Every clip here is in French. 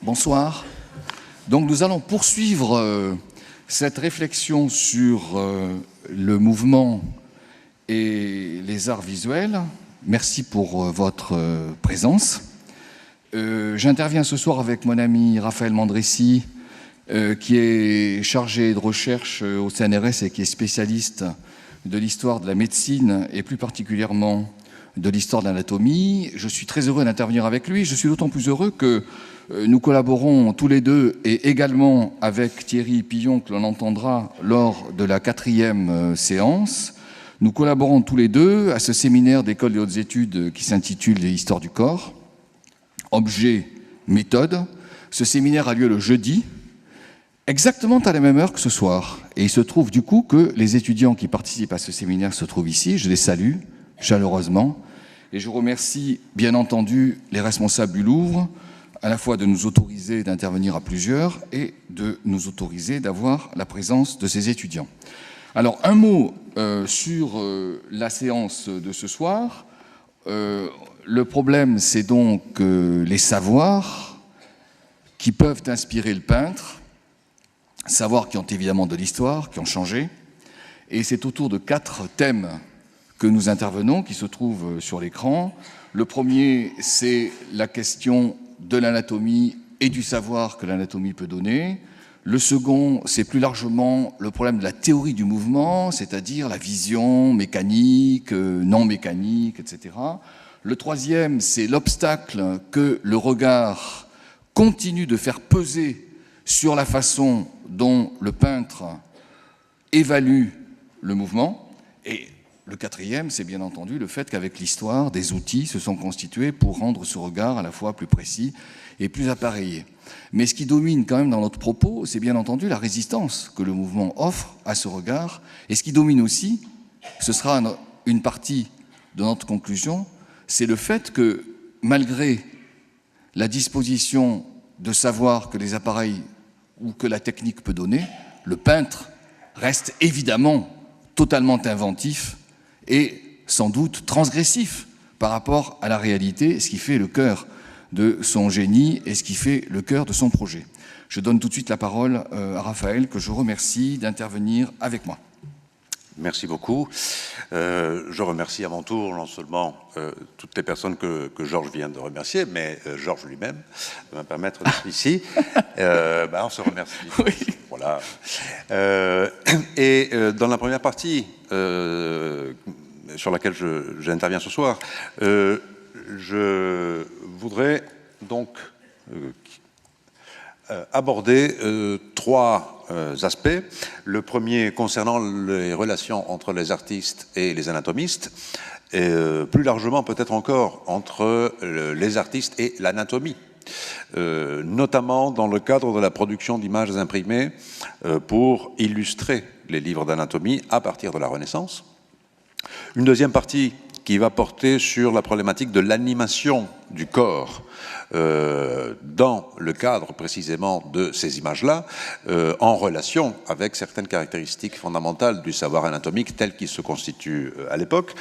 Bonsoir. Donc nous allons poursuivre cette réflexion sur le mouvement et les arts visuels. Merci pour votre présence. J'interviens ce soir avec mon ami Raphaël Mandressi, qui est chargé de recherche au CNRS et qui est spécialiste de l'histoire de la médecine et plus particulièrement de l'histoire de l'anatomie. Je suis très heureux d'intervenir avec lui. Je suis d'autant plus heureux que nous collaborons tous les deux et également avec Thierry Pillon, que l'on entendra lors de la 4e séance. Nous collaborons tous les deux à ce séminaire d'école des hautes études qui s'intitule « L'histoire du corps ». Objet, méthode. Ce séminaire a lieu le jeudi, exactement à la même heure que ce soir. Et il se trouve du coup que les étudiants qui participent à ce séminaire se trouvent ici. Je les salue chaleureusement. Et je remercie bien entendu les responsables du Louvre, à la fois de nous autoriser d'intervenir à plusieurs et de nous autoriser d'avoir la présence de ces étudiants. Alors, un mot sur la séance de ce soir. Le problème, c'est donc les savoirs qui peuvent inspirer le peintre, savoirs qui ont évidemment de l'histoire, qui ont changé. Et c'est autour de 4 thèmes que nous intervenons, qui se trouvent sur l'écran. Le premier, c'est la question de l'anatomie et du savoir que l'anatomie peut donner. Le second, c'est plus largement le problème de la théorie du mouvement, c'est-à-dire la vision mécanique, non mécanique, etc. Le troisième, c'est l'obstacle que le regard continue de faire peser sur la façon dont le peintre évalue le mouvement. Et le quatrième, c'est bien entendu le fait qu'avec l'histoire, des outils se sont constitués pour rendre ce regard à la fois plus précis et plus appareillé. Mais ce qui domine quand même dans notre propos, c'est bien entendu la résistance que le mouvement offre à ce regard. Et ce qui domine aussi, ce sera une partie de notre conclusion, c'est le fait que malgré la disposition de savoir que les appareils ou que la technique peut donner, le peintre reste évidemment totalement inventif et sans doute transgressif par rapport à la réalité, ce qui fait le cœur de son génie et ce qui fait le cœur de son projet. Je donne tout de suite la parole à Raphaël, que je remercie d'intervenir avec moi. Merci beaucoup. Je remercie à mon tour non seulement toutes les personnes que Georges vient de remercier, mais Georges lui-même de me permettre d'être ici. On se remercie. Oui. Voilà. Dans la première partie sur laquelle j'interviens ce soir, je voudrais donc aborder 3 aspects. Le premier concernant les relations entre les artistes et les anatomistes, et plus largement peut-être encore entre les artistes et l'anatomie, notamment dans le cadre de la production d'images imprimées pour illustrer les livres d'anatomie à partir de la Renaissance. Une deuxième partie qui va porter sur la problématique de l'animation du corps dans le cadre précisément de ces images-là, en relation avec certaines caractéristiques fondamentales du savoir anatomique tel qu'il se constitue à l'époque.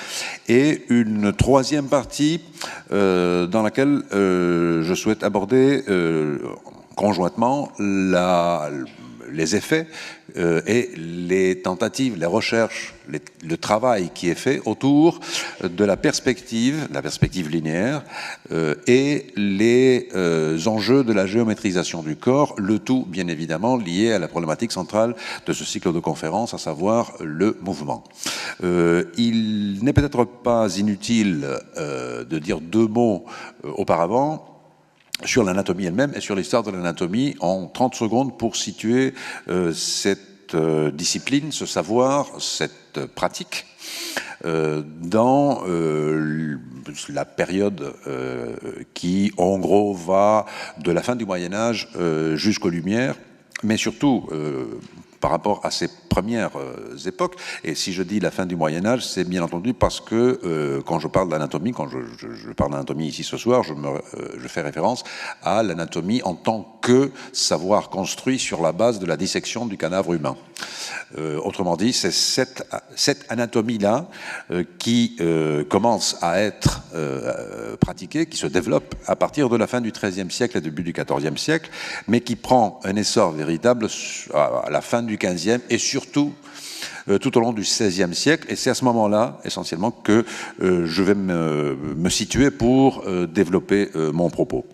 Et une troisième partie dans laquelle je souhaite aborder conjointement les effets et les tentatives, les recherches, le travail qui est fait autour de la perspective linéaire et les enjeux de la géométrisation du corps, le tout bien évidemment lié à la problématique centrale de ce cycle de conférences, à savoir le mouvement. Il n'est peut-être pas inutile de dire 2 mots auparavant sur l'anatomie elle-même et sur l'histoire de l'anatomie en 30 secondes pour situer cette discipline, ce savoir, cette pratique dans la période qui, en gros, va de la fin du Moyen-Âge jusqu'aux Lumières, mais surtout par rapport à ces premières époques. Et si je dis la fin du Moyen-Âge, c'est bien entendu parce que quand je parle d'anatomie, quand je parle d'anatomie ici ce soir, je fais référence à l'anatomie en tant que savoir construit sur la base de la dissection du cadavre humain. Autrement dit, c'est cette anatomie-là qui commence à être pratiquée, qui se développe à partir de la fin du XIIIe siècle et début du XIVe siècle, mais qui prend un essor véritable à la fin du XVe et surtout tout au long du XVIe siècle. Et c'est à ce moment-là, essentiellement, que je vais me situer pour développer mon propos.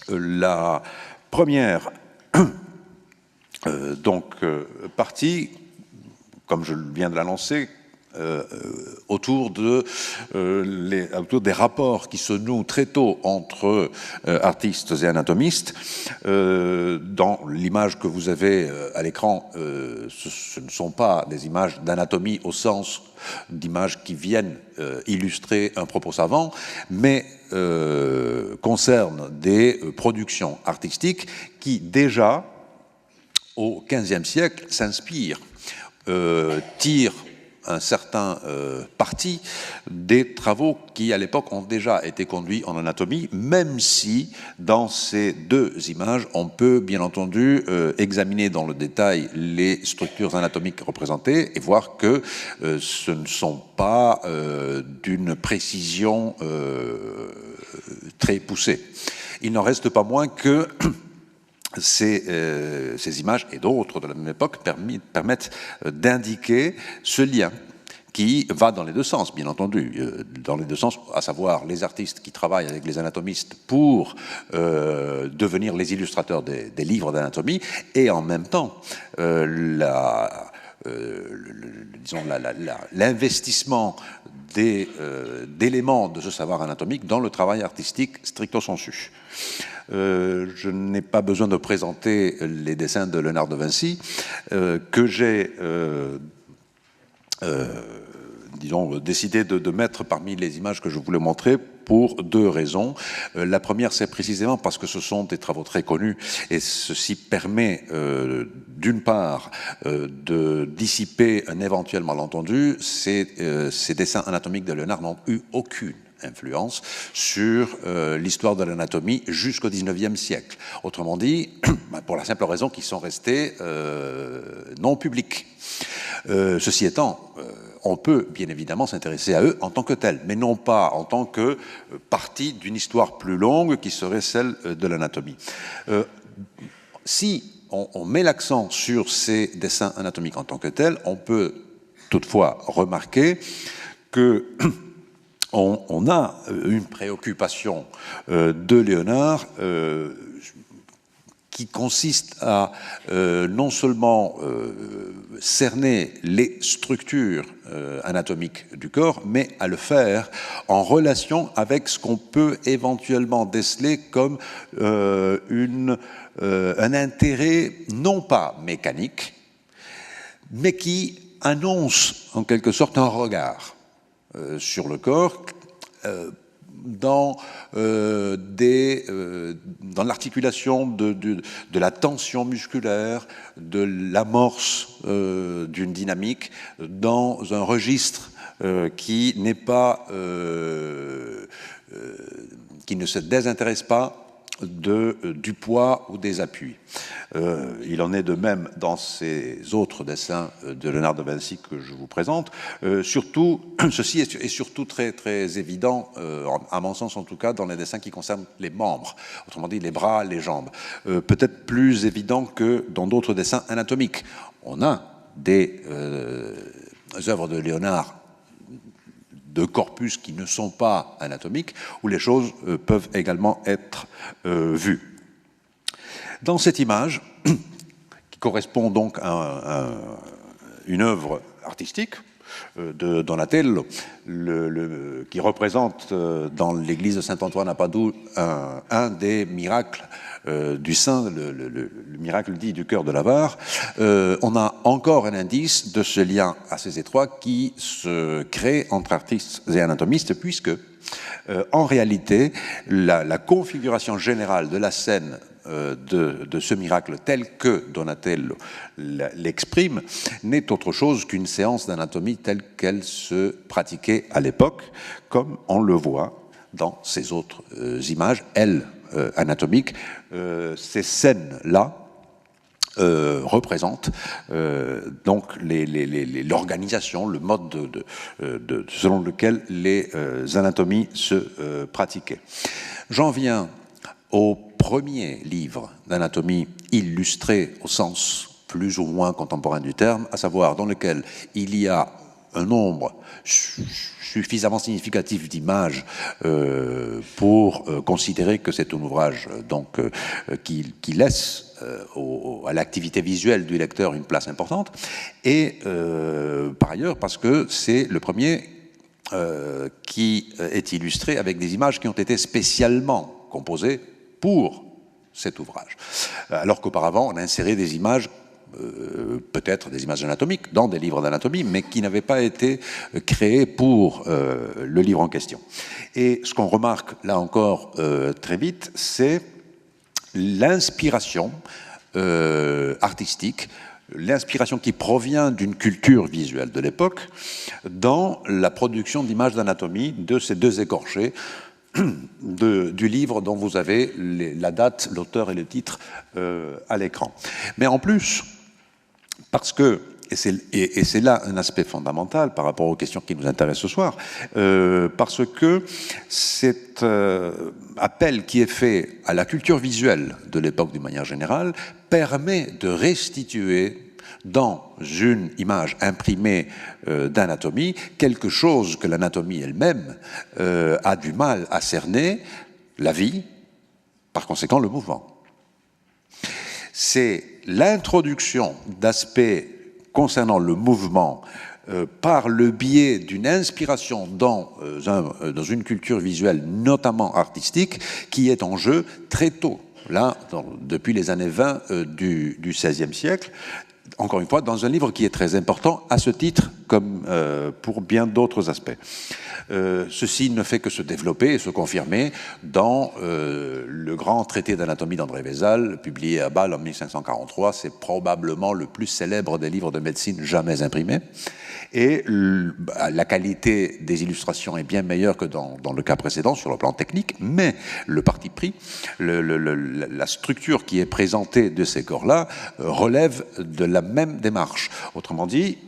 La première partie, comme je viens de l'annoncer, autour des rapports qui se nouent très tôt entre artistes et anatomistes. Dans l'image que vous avez à l'écran, ce ne sont pas des images d'anatomie au sens d'images qui viennent illustrer un propos savant, mais concernent des productions artistiques qui, déjà, au XVe siècle, s'inspirent, tirent un certain parti des travaux qui, à l'époque, ont déjà été conduits en anatomie, même si, dans ces deux images, on peut, bien entendu, examiner dans le détail les structures anatomiques représentées et voir que ce ne sont pas d'une précision très poussée. Il n'en reste pas moins que ces images et d'autres de la même époque permettent d'indiquer ce lien qui va dans les deux sens, bien entendu, dans les deux sens, à savoir les artistes qui travaillent avec les anatomistes pour devenir les illustrateurs des livres d'anatomie, et en même temps l'investissement d'éléments de ce savoir anatomique dans le travail artistique stricto sensu. Je n'ai pas besoin de présenter les dessins de Léonard de Vinci, que j'ai décidé de mettre parmi les images que je voulais montrer pour deux raisons. La première, c'est précisément parce que ce sont des travaux très connus et ceci permet, d'une part, de dissiper un éventuel malentendu. Ces dessins anatomiques de Léonard n'ont eu aucune influence sur l'histoire de l'anatomie jusqu'au XIXe siècle. Autrement dit, pour la simple raison qu'ils sont restés non publics. Ceci étant, on peut bien évidemment s'intéresser à eux en tant que tels, mais non pas en tant que partie d'une histoire plus longue qui serait celle de l'anatomie. Si on met l'accent sur ces dessins anatomiques en tant que tels, on peut toutefois remarquer que on a une préoccupation de Léonard qui consiste à non seulement cerner les structures anatomiques du corps, mais à le faire en relation avec ce qu'on peut éventuellement déceler comme un intérêt non pas mécanique, mais qui annonce en quelque sorte un regard sur le corps dans l'articulation de la tension musculaire, de l'amorce d'une dynamique, dans un registre qui n'est pas, qui ne se désintéresse pas du poids ou des appuis. Il en est de même dans ces autres dessins de Léonard de Vinci que je vous présente. Surtout, ceci est surtout très, très évident, à mon sens en tout cas, dans les dessins qui concernent les membres, autrement dit les bras, les jambes. Peut-être plus évident que dans d'autres dessins anatomiques. On a des œuvres de Léonard de corpus qui ne sont pas anatomiques, où les choses peuvent également être vues. Dans cette image, qui correspond donc à une œuvre artistique de Donatello, qui représente dans l'église de Saint-Antoine à Padoue un des miracles du saint, le miracle dit du cœur de l'avare, on a encore un indice de ce lien assez étroit qui se crée entre artistes et anatomistes, puisque En réalité, la configuration générale de la scène de ce miracle tel que Donatello l'exprime n'est autre chose qu'une séance d'anatomie telle qu'elle se pratiquait à l'époque, comme on le voit dans ces autres images, anatomiques. Ces scènes-là représente donc l'organisation, le mode selon lequel les anatomies se pratiquaient. J'en viens au premier livre d'anatomie illustré au sens plus ou moins contemporain du terme, à savoir dans lequel il y a un nombre suffisamment significatif d'images pour considérer que c'est un ouvrage donc, qui laisse à l'activité visuelle du lecteur une place importante, et par ailleurs parce que c'est le premier qui est illustré avec des images qui ont été spécialement composées pour cet ouvrage. Alors qu'auparavant, on a inséré des images peut-être des images anatomiques dans des livres d'anatomie, mais qui n'avaient pas été créés pour le livre en question. Et ce qu'on remarque là encore très vite, c'est l'inspiration artistique, l'inspiration qui provient d'une culture visuelle de l'époque dans la production d'images d'anatomie de ces deux écorchés du livre dont vous avez la date, l'auteur et le titre à l'écran. Mais en plus, parce que, et c'est là un aspect fondamental par rapport aux questions qui nous intéressent ce soir, parce que cet appel qui est fait à la culture visuelle de l'époque d'une manière générale permet de restituer dans une image imprimée d'anatomie quelque chose que l'anatomie elle-même a du mal à cerner, la vie, par conséquent le mouvement. C'est l'introduction d'aspects concernant le mouvement par le biais d'une inspiration dans une culture visuelle, notamment artistique, qui est en jeu très tôt, là, depuis les années 20 du XVIe siècle, encore une fois, dans un livre qui est très important à ce titre, comme pour bien d'autres aspects. Ceci ne fait que se développer et se confirmer dans le grand traité d'anatomie d'André Vézal, publié à Bâle en 1543. C'est probablement le plus célèbre des livres de médecine jamais imprimés. Et la qualité des illustrations est bien meilleure que dans le cas précédent sur le plan technique, mais le parti pris, la structure qui est présentée de ces corps-là relève de la même démarche. Autrement dit,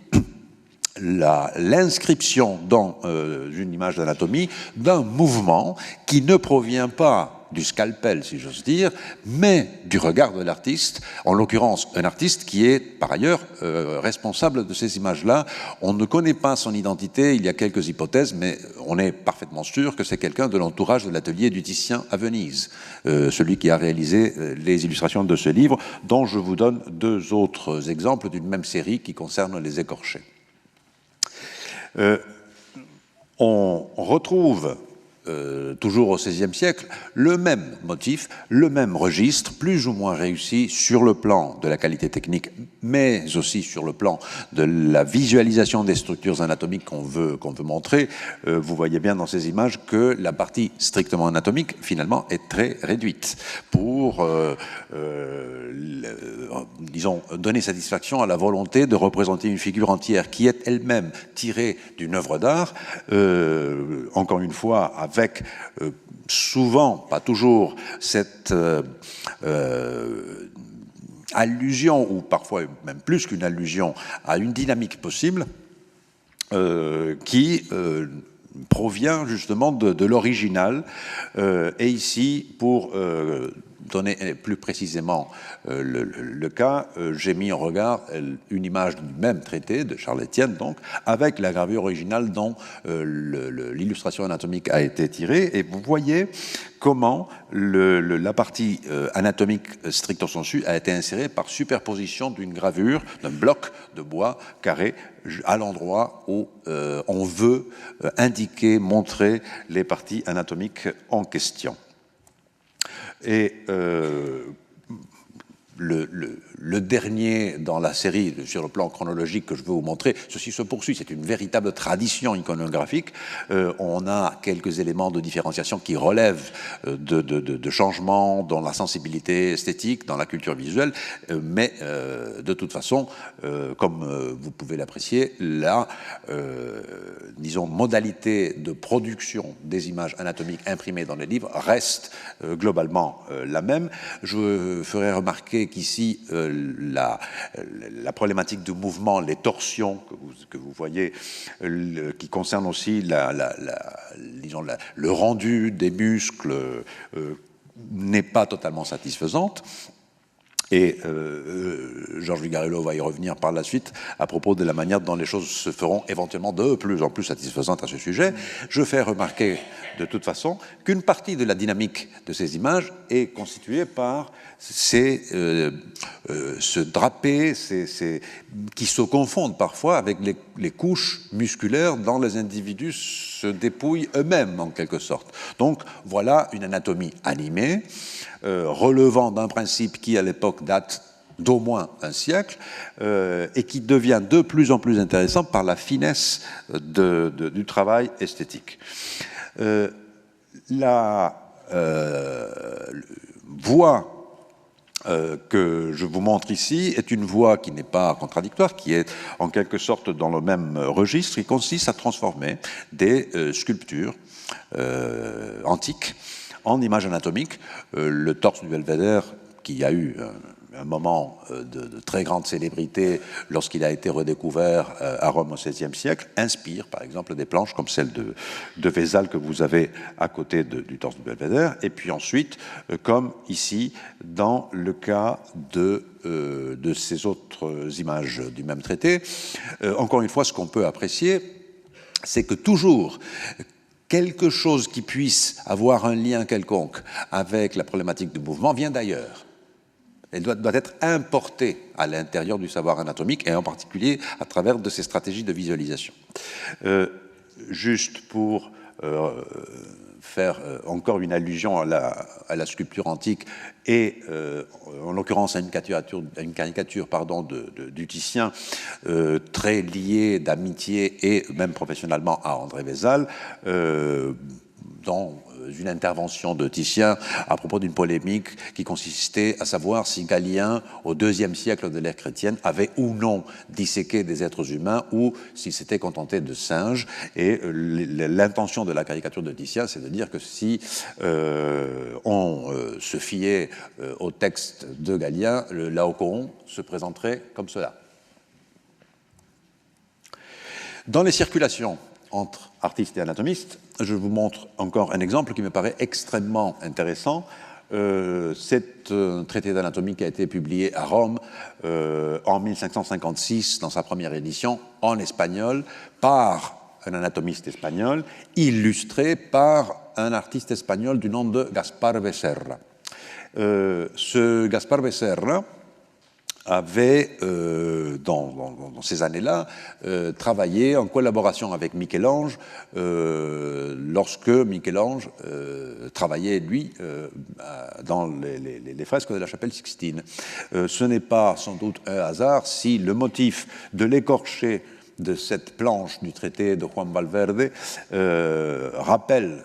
l'inscription dans une image d'anatomie d'un mouvement qui ne provient pas du scalpel, si j'ose dire, mais du regard de l'artiste, en l'occurrence un artiste qui est par ailleurs responsable de ces images-là. On ne connaît pas son identité, il y a quelques hypothèses, mais on est parfaitement sûr que c'est quelqu'un de l'entourage de l'atelier du Titien à Venise, celui qui a réalisé les illustrations de ce livre, dont je vous donne deux autres exemples d'une même série qui concernent les écorchés. On retrouve toujours au XVIe siècle, le même motif, le même registre, plus ou moins réussi sur le plan de la qualité technique, mais aussi sur le plan de la visualisation des structures anatomiques qu'on veut montrer. Vous voyez bien dans ces images que la partie strictement anatomique, finalement, est très réduite pour, disons, donner satisfaction à la volonté de représenter une figure entière qui est elle-même tirée d'une œuvre d'art, encore une fois, avec souvent, pas toujours, cette allusion, ou parfois même plus qu'une allusion, à une dynamique possible qui provient justement de l'original. Et ici, pour donner plus précisément le cas, j'ai mis en regard une image du même traité de Charles Estienne, donc, avec la gravure originale dont l'illustration anatomique a été tirée. Et vous voyez comment la partie anatomique stricto sensu a été insérée par superposition d'une gravure, d'un bloc de bois carré, à l'endroit où on veut indiquer, montrer les parties anatomiques en question. Et le dernier dans la série sur le plan chronologique que je veux vous montrer, ceci se poursuit, c'est une véritable tradition iconographique. On a quelques éléments de différenciation qui relèvent de changements dans la sensibilité esthétique, dans la culture visuelle, mais de toute façon, comme vous pouvez l'apprécier, la disons, modalité de production des images anatomiques imprimées dans les livres reste globalement la même. Je ferai remarquer qu'ici, la problématique du mouvement, les torsions que vous voyez, qui concernent aussi disons, le rendu des muscles, n'est pas totalement satisfaisante. Et Georges Vigarello va y revenir par la suite à propos de la manière dont les choses se feront éventuellement de plus en plus satisfaisantes à ce sujet. Je fais remarquer de toute façon qu'une partie de la dynamique de ces images est constituée par ce drapé qui se confondent parfois avec les couches musculaires dont les individus se dépouillent eux-mêmes en quelque sorte. Donc voilà une anatomie animée, relevant d'un principe qui à l'époque date d'au moins un siècle et qui devient de plus en plus intéressant par la finesse du travail esthétique. La voie que je vous montre ici est une voie qui n'est pas contradictoire, qui est en quelque sorte dans le même registre, qui consiste à transformer des sculptures antiques en images anatomiques. Le torse du Belvédère, qui a eu un moment de très grande célébrité lorsqu'il a été redécouvert à Rome au XVIe siècle, inspire par exemple des planches comme celle de Vézal que vous avez à côté du torse du Belvédère, et puis ensuite, comme ici, dans le cas de ces autres images du même traité. Encore une fois, ce qu'on peut apprécier, c'est que toujours quelque chose qui puisse avoir un lien quelconque avec la problématique du mouvement vient d'ailleurs. Elle doit être importée à l'intérieur du savoir anatomique et en particulier à travers de ces stratégies de visualisation. Juste pour faire encore une allusion à la sculpture antique et en l'occurrence à une caricature du Titien très liée d'amitié et même professionnellement à André Vézal, dans une intervention de Titien à propos d'une polémique qui consistait à savoir si Galien, au IIe siècle de l'ère chrétienne, avait ou non disséqué des êtres humains ou s'il s'était contenté de singes. Et l'intention de la caricature de Titien, c'est de dire que si on se fiait au texte de Galien, le Laocoon se présenterait comme cela. Dans les circulations entre artistes et anatomistes, je vous montre encore un exemple qui me paraît extrêmement intéressant. C'est un traité d'anatomie qui a été publié à Rome en 1556 dans sa première édition en espagnol par un anatomiste espagnol illustré par un artiste espagnol du nom de Gaspar Becerra. Ce Gaspar Becerra avait, dans ces années-là, travaillé en collaboration avec Michel-Ange lorsque Michel-Ange travaillait, lui, dans les fresques de la chapelle Sixtine. Ce n'est pas sans doute un hasard si le motif de l'écorché de cette planche du traité de Juan Valverde rappelle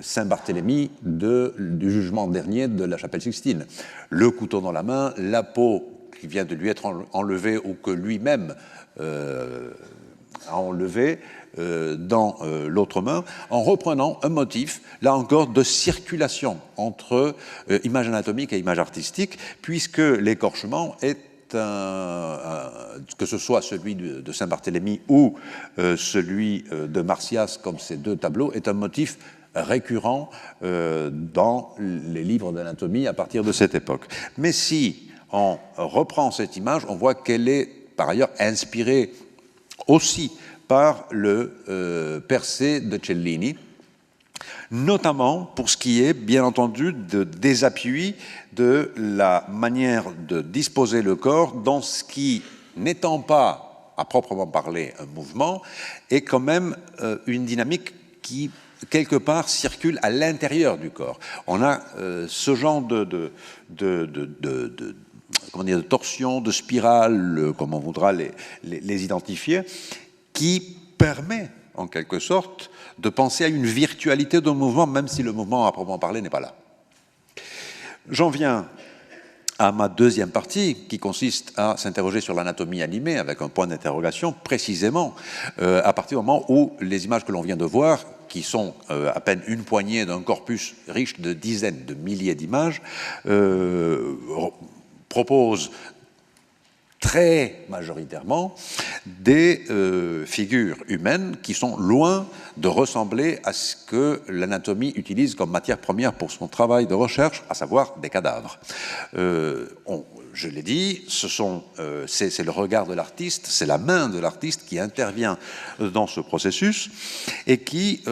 Saint-Barthélemy du jugement dernier de la chapelle Sixtine. Le couteau dans la main, la peau qui vient de lui être enlevée ou que lui-même a enlevée dans l'autre main, en reprenant un motif, là encore, de circulation entre image anatomique et image artistique, puisque l'écorchement est que ce soit celui de Saint-Barthélemy ou celui de Martias, comme ces deux tableaux, est un motif récurrent dans les livres d'anatomie à partir de cette époque. Mais si on reprend cette image, on voit qu'elle est par ailleurs inspirée aussi par le Persée de Cellini, notamment pour ce qui est, bien entendu, des appuis de la manière de disposer le corps dans ce qui, n'étant pas à proprement parler un mouvement, est quand même une dynamique qui quelque part circule à l'intérieur du corps. On a ce genre comment dire, de torsion, de spirale, comme on voudra les identifier, qui permet en quelque sorte de penser à une virtualité d'un mouvement, même si le mouvement à proprement parler n'est pas là. J'en viens à ma deuxième partie, qui consiste à s'interroger sur l'anatomie animée, avec un point d'interrogation, précisément à partir du moment où les images que l'on vient de voir, qui sont à peine une poignée d'un corpus riche de dizaines de milliers d'images, proposent très majoritairement des figures humaines qui sont loin de ressembler à ce que l'anatomie utilise comme matière première pour son travail de recherche, à savoir des cadavres. Je l'ai dit, c'est le regard de l'artiste, c'est la main de l'artiste qui intervient dans ce processus et qui,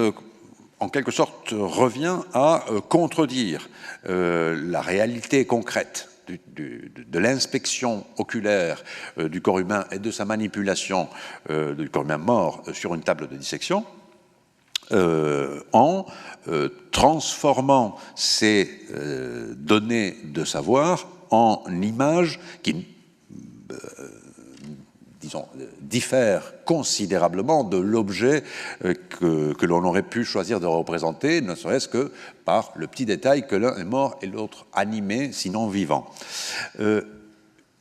en quelque sorte, revient à contredire la réalité concrète de l'inspection oculaire du corps humain et de sa manipulation du corps humain mort sur une table de dissection, en transformant ces données de savoir en images qui, disons, diffèrent considérablement de l'objet que l'on aurait pu choisir de représenter, ne serait-ce que par le petit détail que l'un est mort et l'autre animé, sinon vivant.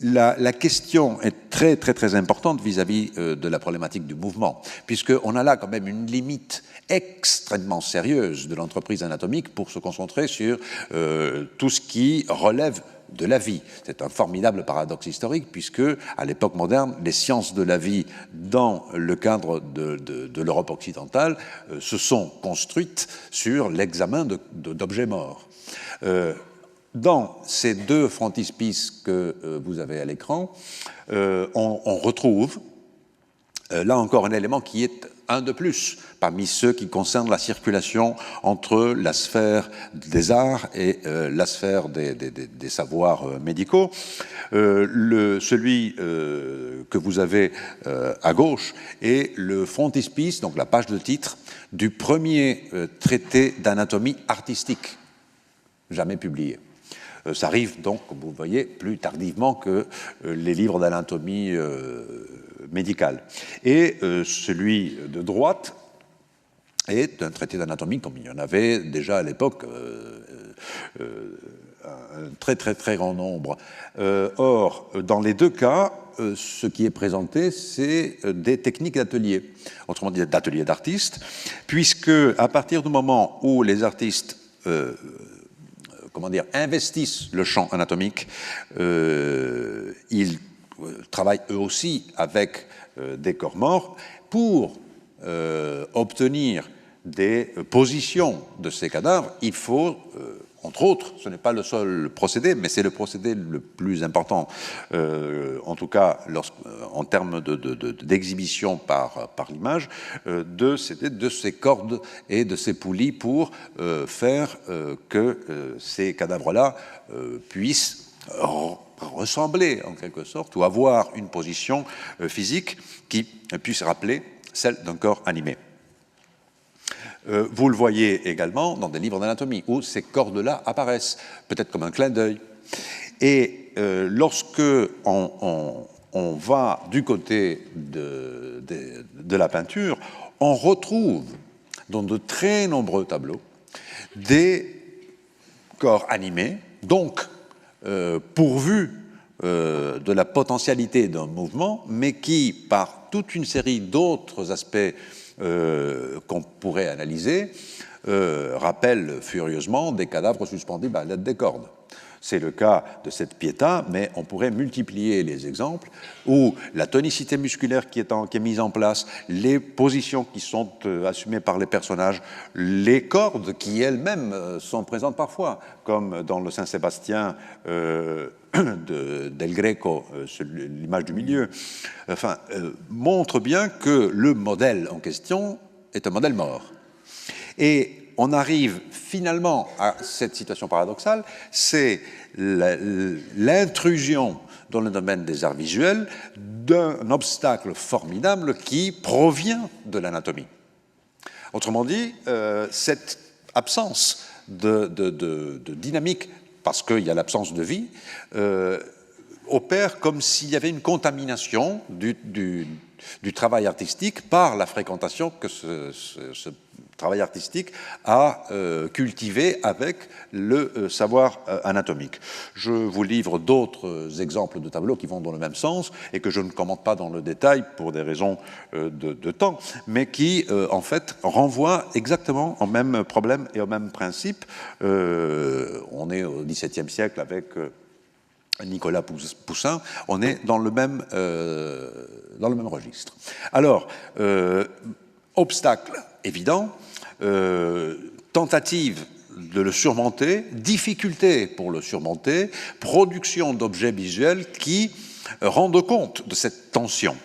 La question est très, très, très importante vis-à-vis de la problématique du mouvement, puisqu'on a là quand même une limite extrêmement sérieuse de l'entreprise anatomique pour se concentrer sur tout ce qui relève de la vie. C'est un formidable paradoxe historique, puisque, à l'époque moderne, les sciences de la vie, dans le cadre de l'Europe occidentale, se sont construites sur l'examen d'objets morts. Dans ces deux frontispices que vous avez à l'écran, on retrouve, là encore, un élément qui est un de plus parmi ceux qui concernent la circulation entre la sphère des arts et la sphère des savoirs médicaux. Celui que vous avez à gauche est le frontispice, donc la page de titre, du premier traité d'anatomie artistique jamais publié. Ça arrive donc, comme vous voyez, plus tardivement que les livres d'anatomie médicale. Et celui de droite est un traité d'anatomie, comme il y en avait déjà à l'époque un très très très grand nombre. Or, dans les deux cas, ce qui est présenté, c'est des techniques d'atelier, autrement dit d'atelier d'artistes, puisque à partir du moment où les artistes investissent le champ anatomique, ils travaillent eux aussi avec des corps morts pour obtenir des positions de ces cadavres. Il faut, entre autres, ce n'est pas le seul procédé, mais c'est le procédé le plus important, en tout cas en termes d'exhibition par l'image, de ces cordes et de ces poulies pour faire que ces cadavres-là puissent ressembler en quelque sorte ou avoir une position physique qui puisse rappeler celle d'un corps animé. Vous le voyez également dans des livres d'anatomie où ces cordes-là apparaissent, peut-être comme un clin d'œil. Et lorsque on va du côté de la peinture, on retrouve dans de très nombreux tableaux des corps animés, donc pourvus de la potentialité d'un mouvement, mais qui, par toute une série d'autres aspects qu'on pourrait analyser, rappellent furieusement des cadavres suspendus à l'aide des cordes. C'est le cas de cette Pietà, mais on pourrait multiplier les exemples où la tonicité musculaire qui est mise en place, les positions qui sont assumées par les personnages, les cordes qui elles-mêmes sont présentes parfois, comme dans le Saint-Sébastien del Greco, l'image du milieu, montrent bien que le modèle en question est un modèle mort. Et on arrive finalement à cette situation paradoxale, c'est l'intrusion dans le domaine des arts visuels d'un obstacle formidable qui provient de l'anatomie. Autrement dit, cette absence de dynamique, parce qu'il y a l'absence de vie, opère comme s'il y avait une contamination du travail artistique par la fréquentation que ce travail artistique a cultivé avec le savoir anatomique. Je vous livre d'autres exemples de tableaux qui vont dans le même sens et que je ne commente pas dans le détail pour des raisons de temps, mais qui, en fait, renvoient exactement au même problème et au même principe. On est au XVIIe siècle avec Nicolas Poussin, on est dans le même registre. Alors, obstacle évident, tentative de le surmonter, difficulté pour le surmonter, production d'objets visuels qui rendent compte de cette tension.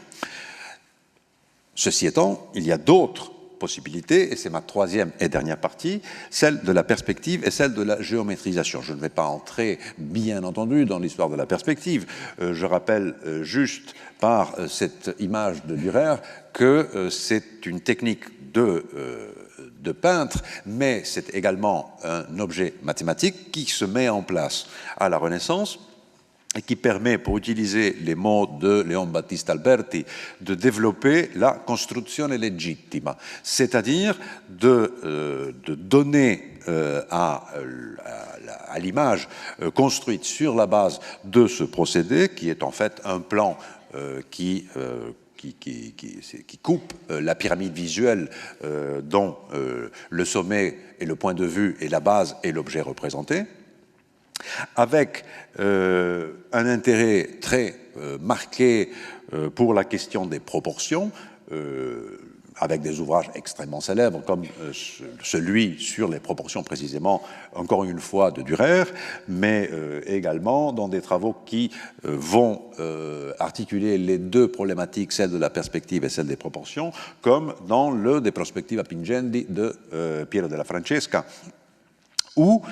Ceci étant, il y a d'autres possibilités, et c'est ma troisième et dernière partie, celle de la perspective et celle de la géométrisation. Je ne vais pas entrer, bien entendu, dans l'histoire de la perspective. Je rappelle juste par cette image de Dürer que c'est une technique de peintre, mais c'est également un objet mathématique qui se met en place à la Renaissance et qui permet, pour utiliser les mots de Leon Battista Alberti, de développer la construzione legittima, c'est-à-dire de donner à l'image construite sur la base de ce procédé, qui est en fait un plan qui coupe la pyramide visuelle dont le sommet est le point de vue et la base est l'objet représenté, avec un intérêt très marqué pour la question des proportions, avec des ouvrages extrêmement célèbres comme celui sur les proportions précisément, encore une fois, de Dürer, mais également dans des travaux qui vont articuler les deux problématiques, celle de la perspective et celle des proportions, comme dans le De Prospectiva Pingendi de Piero della Francesca, où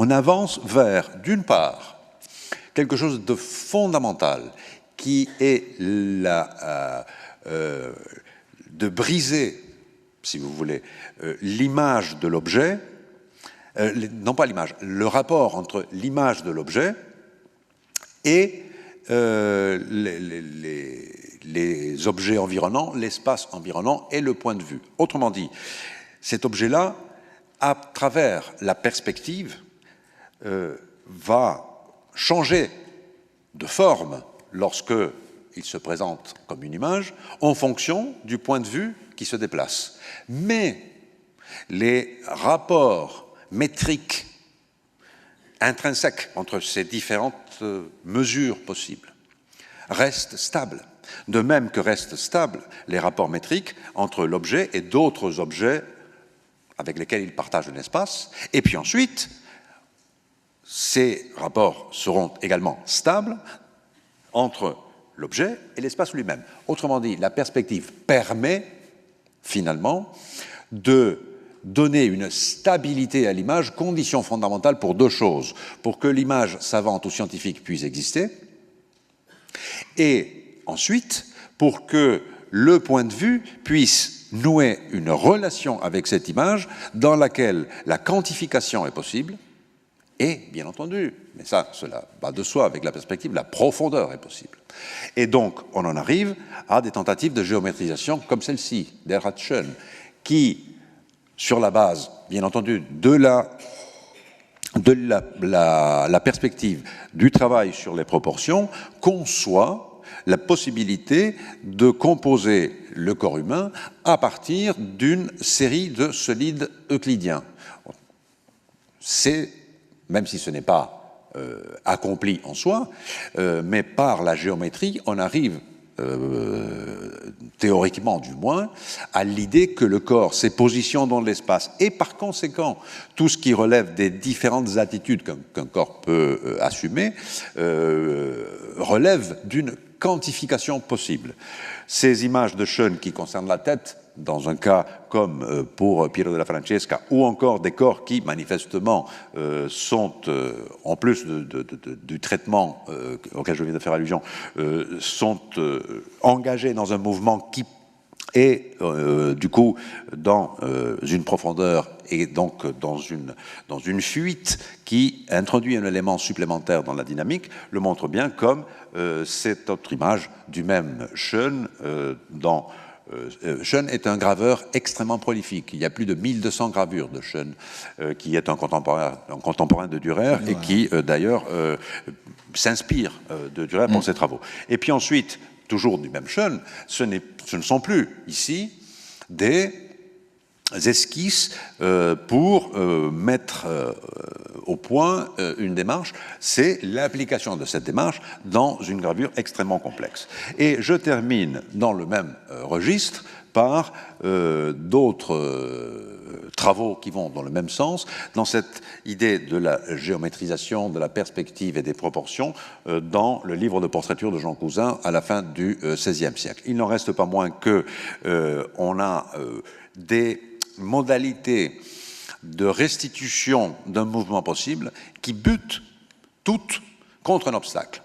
on avance vers, d'une part, quelque chose de fondamental qui est de briser, si vous voulez, l'image de l'objet, non pas l'image, le rapport entre l'image de l'objet et les objets environnants, l'espace environnant et le point de vue. Autrement dit, cet objet-là, à travers la perspective, va changer de forme lorsque il se présente comme une image en fonction du point de vue qui se déplace. Mais les rapports métriques intrinsèques entre ces différentes mesures possibles restent stables. De même que restent stables les rapports métriques entre l'objet et d'autres objets avec lesquels il partage un espace. Et puis ensuite, ces rapports seront également stables entre l'objet et l'espace lui-même. Autrement dit, la perspective permet finalement de donner une stabilité à l'image, condition fondamentale pour deux choses. Pour que l'image savante ou scientifique puisse exister, et ensuite, pour que le point de vue puisse nouer une relation avec cette image dans laquelle la quantification est possible, et, bien entendu, mais ça, cela va de soi avec la perspective, la profondeur est possible. Et donc, on en arrive à des tentatives de géométrisation comme celle-ci, d'Erhard Schön, qui, sur la base, bien entendu, de la perspective du travail sur les proportions, conçoit la possibilité de composer le corps humain à partir d'une série de solides euclidiens. C'est, même si ce n'est pas accompli en soi, mais par la géométrie, on arrive, théoriquement du moins, à l'idée que le corps, ses positions dans l'espace, et par conséquent, tout ce qui relève des différentes attitudes qu'un corps peut assumer, relève d'une quantification possible. Ces images de Schön qui concernent la tête, dans un cas comme pour Piero della Francesca, ou encore des corps qui, manifestement, sont, en plus du traitement auquel je viens de faire allusion, sont engagés dans un mouvement qui Et du coup, dans une profondeur et donc dans une fuite qui introduit un élément supplémentaire dans la dynamique, le montre bien comme cette autre image du même Schoen. Schoen est un graveur extrêmement prolifique. Il y a plus de 1200 gravures de Schoen, qui est un contemporain de Dürer et qui d'ailleurs s'inspire de Dürer pour ses travaux. Et puis ensuite, toujours du même Schoen, ce ne sont plus ici des esquisses pour mettre au point une démarche, c'est l'application de cette démarche dans une gravure extrêmement complexe. Et je termine dans le même registre par d'autres travaux qui vont dans le même sens, dans cette idée de la géométrisation, de la perspective et des proportions dans le livre de portraiture de Jean Cousin à la fin du XVIe siècle. Il n'en reste pas moins que on a des modalités de restitution d'un mouvement possible qui butent toutes contre un obstacle.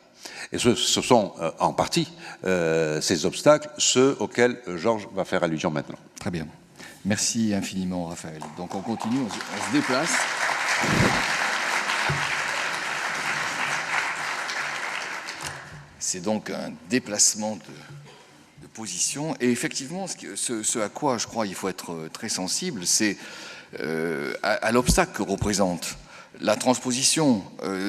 Et ce sont en partie ces obstacles, ceux auxquels Georges va faire allusion maintenant. Très bien. Merci infiniment, Raphaël. Donc on continue, on se déplace. C'est donc un déplacement de position. Et effectivement, ce à quoi je crois il faut être très sensible, c'est à l'obstacle que représente la transposition,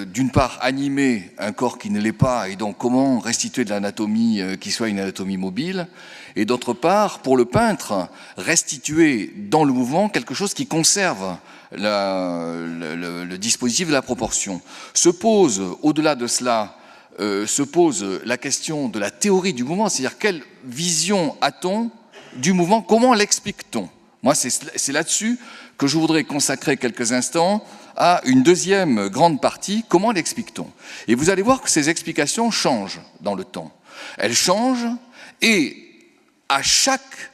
d'une part animer un corps qui ne l'est pas, et donc comment restituer de l'anatomie qui soit une anatomie mobile, et d'autre part, pour le peintre, restituer dans le mouvement quelque chose qui conserve le dispositif de la proportion. Se pose, au-delà de cela, se pose la question de la théorie du mouvement, c'est-à-dire quelle vision a-t-on du mouvement, comment l'explique-t-on? Moi, c'est là-dessus que je voudrais consacrer quelques instants à une deuxième grande partie, comment l'explique-t-on? Et vous allez voir que ces explications changent dans le temps. Elles changent, et à chaque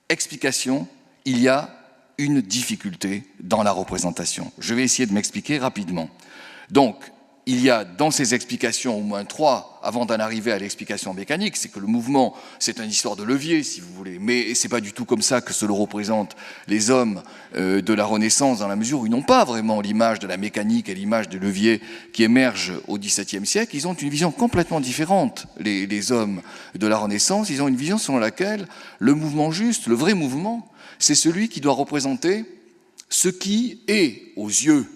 explication, il y a une difficulté dans la représentation. Je vais essayer de m'expliquer rapidement. Donc, il y a dans ces explications au moins trois avant d'en arriver à l'explication mécanique, c'est que le mouvement, c'est une histoire de levier, si vous voulez, mais c'est pas du tout comme ça que se le représentent les hommes de la Renaissance, dans la mesure où ils n'ont pas vraiment l'image de la mécanique et l'image des leviers qui émergent au XVIIe siècle. Ils ont une vision complètement différente, les hommes de la Renaissance. Ils ont une vision selon laquelle le mouvement juste, le vrai mouvement, c'est celui qui doit représenter ce qui est, aux yeux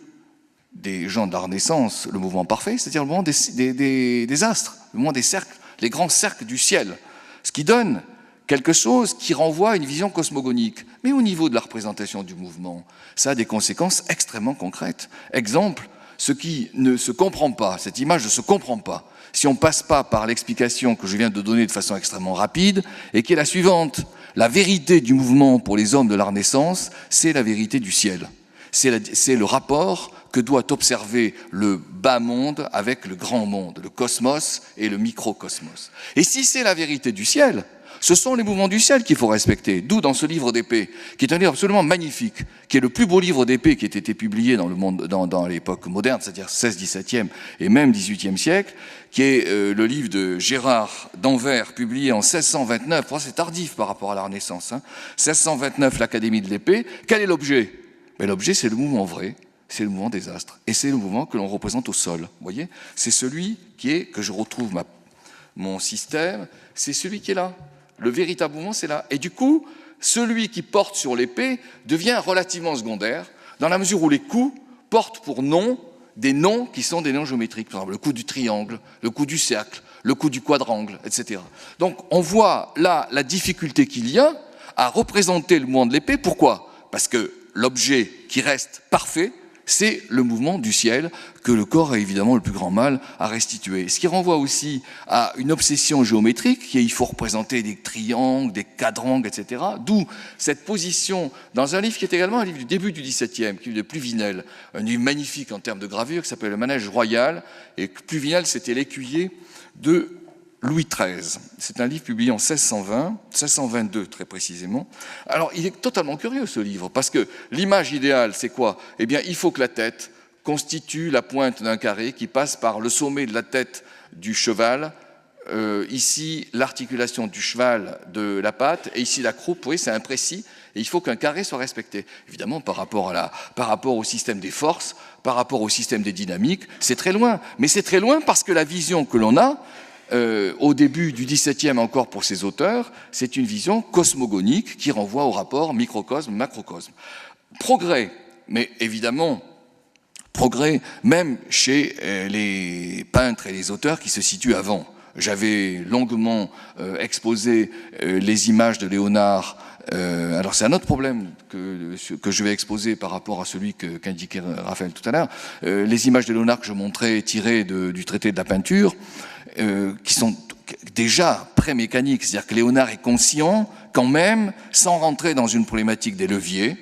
des gens de la Renaissance, le mouvement parfait, c'est-à-dire le mouvement des astres, le mouvement des cercles, les grands cercles du ciel, ce qui donne quelque chose qui renvoie à une vision cosmogonique. Mais au niveau de la représentation du mouvement, ça a des conséquences extrêmement concrètes. Exemple, ce qui ne se comprend pas, cette image ne se comprend pas, si on ne passe pas par l'explication que je viens de donner de façon extrêmement rapide, et qui est la suivante. La vérité du mouvement pour les hommes de la Renaissance, c'est la vérité du ciel. C'est le rapport que doit observer le bas monde avec le grand monde, le cosmos et le microcosmos. Et si c'est la vérité du ciel, ce sont les mouvements du ciel qu'il faut respecter. D'où dans ce livre d'épée, qui est un livre absolument magnifique, qui est le plus beau livre d'épée qui ait été publié dans le monde, dans l'époque moderne, c'est-à-dire 16e, 17e et même 18e siècle, qui est le livre de Gérard d'Anvers, publié en 1629. C'est tardif par rapport à la Renaissance. 1629, l'Académie de l'épée. Quel est l'objet? L'objet, c'est le mouvement vrai. C'est le mouvement des astres. Et c'est le mouvement que l'on représente au sol. Vous voyez? C'est celui qui est, que je retrouve mon système, c'est celui qui est là. Le véritable mouvement, c'est là. Et du coup, celui qui porte sur l'épée devient relativement secondaire, dans la mesure où les coups portent pour nom des noms qui sont des noms géométriques. Par exemple, le coup du triangle, le coup du cercle, le coup du quadrangle, etc. Donc, on voit là la difficulté qu'il y a à représenter le mouvement de l'épée. Pourquoi? Parce que l'objet qui reste parfait, c'est le mouvement du ciel que le corps a évidemment le plus grand mal à restituer. Ce qui renvoie aussi à une obsession géométrique, qui est il faut représenter des triangles, des quadrangles, etc. D'où cette position dans un livre qui est également un livre du début du XVIIe, qui est de Pluvinel, un livre magnifique en termes de gravure, qui s'appelle Le Manège Royal, et Pluvinel, c'était l'écuyer de Louis XIII. C'est un livre publié en 1622 très précisément. Alors, il est totalement curieux ce livre, parce que l'image idéale, c'est quoi? Eh bien, il faut que la tête constitue la pointe d'un carré qui passe par le sommet de la tête du cheval ici l'articulation du cheval de la patte, et ici la croupe, vous voyez, c'est imprécis, et il faut qu'un carré soit respecté. Évidemment, par rapport au système des forces, par rapport au système des dynamiques, c'est très loin. Mais c'est très loin parce que la vision que l'on a, au début du XVIIe encore pour ces auteurs, c'est une vision cosmogonique qui renvoie au rapport microcosme-macrocosme. Progrès, mais évidemment, progrès même chez les peintres et les auteurs qui se situent avant. J'avais longuement exposé les images de Léonard. Alors c'est un autre problème que je vais exposer par rapport à celui qu'indiquait Raphaël tout à l'heure. Les images de Léonard que je montrais tirées du traité de la peinture, qui sont déjà pré-mécaniques, c'est-à-dire que Léonard est conscient quand même, sans rentrer dans une problématique des leviers,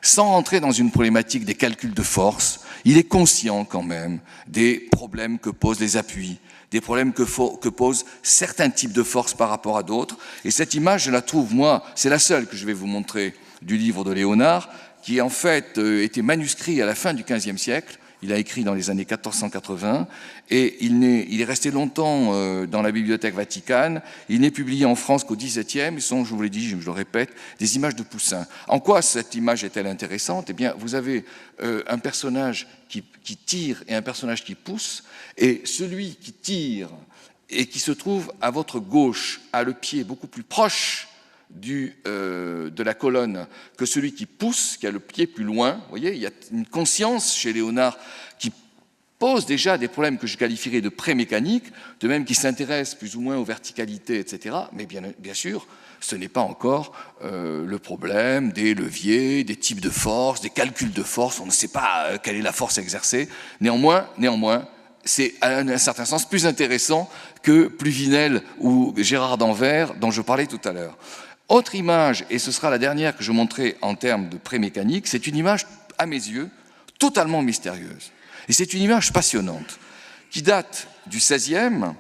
sans rentrer dans une problématique des calculs de force, il est conscient quand même des problèmes que posent les appuis, des problèmes que posent certains types de forces par rapport à d'autres. Et cette image, je la trouve, moi, c'est la seule que je vais vous montrer du livre de Léonard, qui en fait était manuscrit à la fin du XVe siècle. Il a écrit dans les années 1480 et il est resté longtemps dans la Bibliothèque Vaticane. Il n'est publié en France qu'au XVIIe. Ils sont, je vous l'ai dit, je le répète, des images de Poussin. En quoi cette image est-elle intéressante? Eh bien, vous avez un personnage qui tire et un personnage qui pousse, et celui qui tire et qui se trouve à votre gauche a le pied beaucoup plus proche de la colonne que celui qui pousse, qui a le pied plus loin. Vous voyez, il y a une conscience chez Léonard qui pose déjà des problèmes que je qualifierais de pré-mécaniques, de même qui s'intéresse plus ou moins aux verticalités, etc. Mais bien sûr, ce n'est pas encore le problème des leviers, des types de force, des calculs de force. On ne sait pas quelle est la force exercée. Néanmoins, c'est à un certain sens plus intéressant que Pluvinel ou Gérard d'Anvers, dont je parlais tout à l'heure. Autre image, et ce sera la dernière que je montrerai en termes de pré-mécanique, c'est une image, à mes yeux, totalement mystérieuse. Et c'est une image passionnante, qui date du XVIe,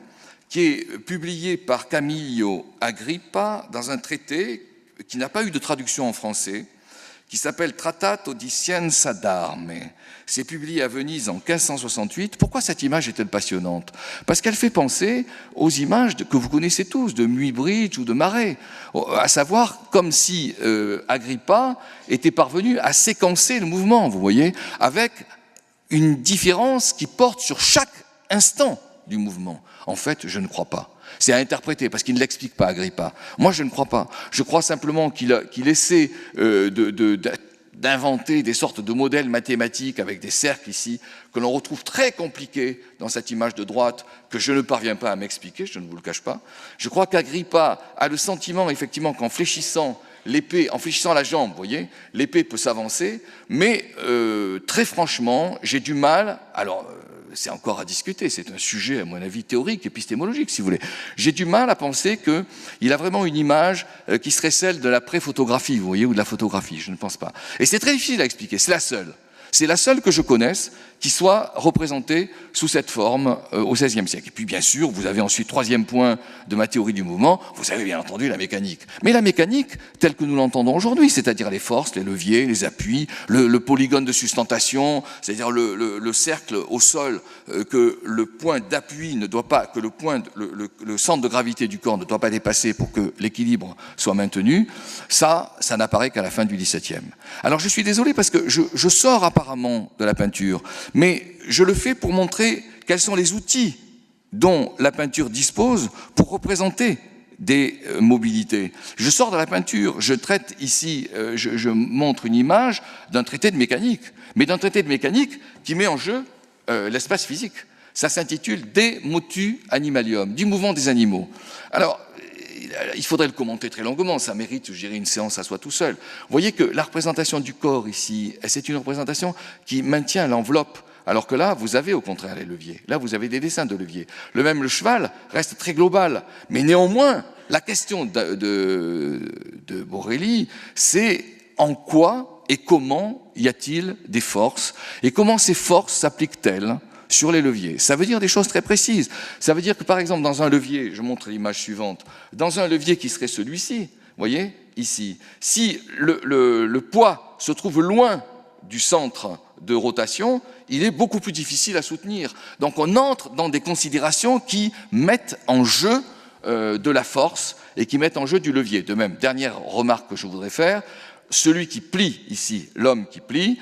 qui est publiée par Camillo Agrippa dans un traité qui n'a pas eu de traduction en français, qui s'appelle Trattato di Scienza d'Arme. C'est publié à Venise en 1568. Pourquoi cette image est-elle passionnante? Parce qu'elle fait penser aux images que vous connaissez tous, de Muybridge ou de Marais, à savoir comme si Agrippa était parvenu à séquencer le mouvement, vous voyez, avec une différence qui porte sur chaque instant du mouvement. En fait, je ne crois pas. C'est à interpréter, parce qu'il ne l'explique pas, Agrippa. Moi, je ne crois pas. Je crois simplement qu'il essaie d'inventer des sortes de modèles mathématiques avec des cercles ici, que l'on retrouve très compliqués dans cette image de droite, que je ne parviens pas à m'expliquer, je ne vous le cache pas. Je crois qu'Agrippa a le sentiment, effectivement, qu'en fléchissant l'épée, en fléchissant la jambe, vous voyez, l'épée peut s'avancer, mais très franchement, j'ai du mal, alors c'est encore à discuter, c'est un sujet à mon avis théorique, épistémologique si vous voulez, j'ai du mal à penser qu'il a vraiment une image qui serait celle de la pré-photographie, vous voyez, ou de la photographie, je ne pense pas. Et c'est très difficile à expliquer, c'est la seule. C'est la seule que je connaisse qui soit représentée sous cette forme au XVIe siècle. Et puis bien sûr, vous avez ensuite, troisième point de ma théorie du mouvement, vous avez bien entendu la mécanique. Mais la mécanique telle que nous l'entendons aujourd'hui, c'est-à-dire les forces, les leviers, les appuis, le polygone de sustentation, c'est-à-dire le cercle au sol, que le point d'appui ne doit pas, que le centre de gravité du corps ne doit pas dépasser pour que l'équilibre soit maintenu, ça n'apparaît qu'à la fin du XVIIe. Alors je suis désolé parce que je sors apparemment de la peinture, mais je le fais pour montrer quels sont les outils dont la peinture dispose pour représenter des mobilités. Je sors de la peinture, je traite ici, je montre une image d'un traité de mécanique, mais d'un traité de mécanique qui met en jeu l'espace physique. Ça s'intitule De motu animalium, du mouvement des animaux. Alors, il faudrait le commenter très longuement, ça mérite, je dirais, une séance à soi tout seul. Vous voyez que la représentation du corps ici, c'est une représentation qui maintient l'enveloppe, alors que là, vous avez au contraire les leviers. Là, vous avez des dessins de leviers. Le cheval reste très global, mais néanmoins, la question de Borelli, c'est en quoi et comment y a-t-il des forces, et comment ces forces s'appliquent-elles sur les leviers. Ça veut dire des choses très précises. Ça veut dire que, par exemple, dans un levier, je montre l'image suivante, dans un levier qui serait celui-ci, vous voyez, ici, si le poids se trouve loin du centre de rotation, il est beaucoup plus difficile à soutenir. Donc on entre dans des considérations qui mettent en jeu de la force et qui mettent en jeu du levier. De même, dernière remarque que je voudrais faire, celui qui plie ici, l'homme qui plie,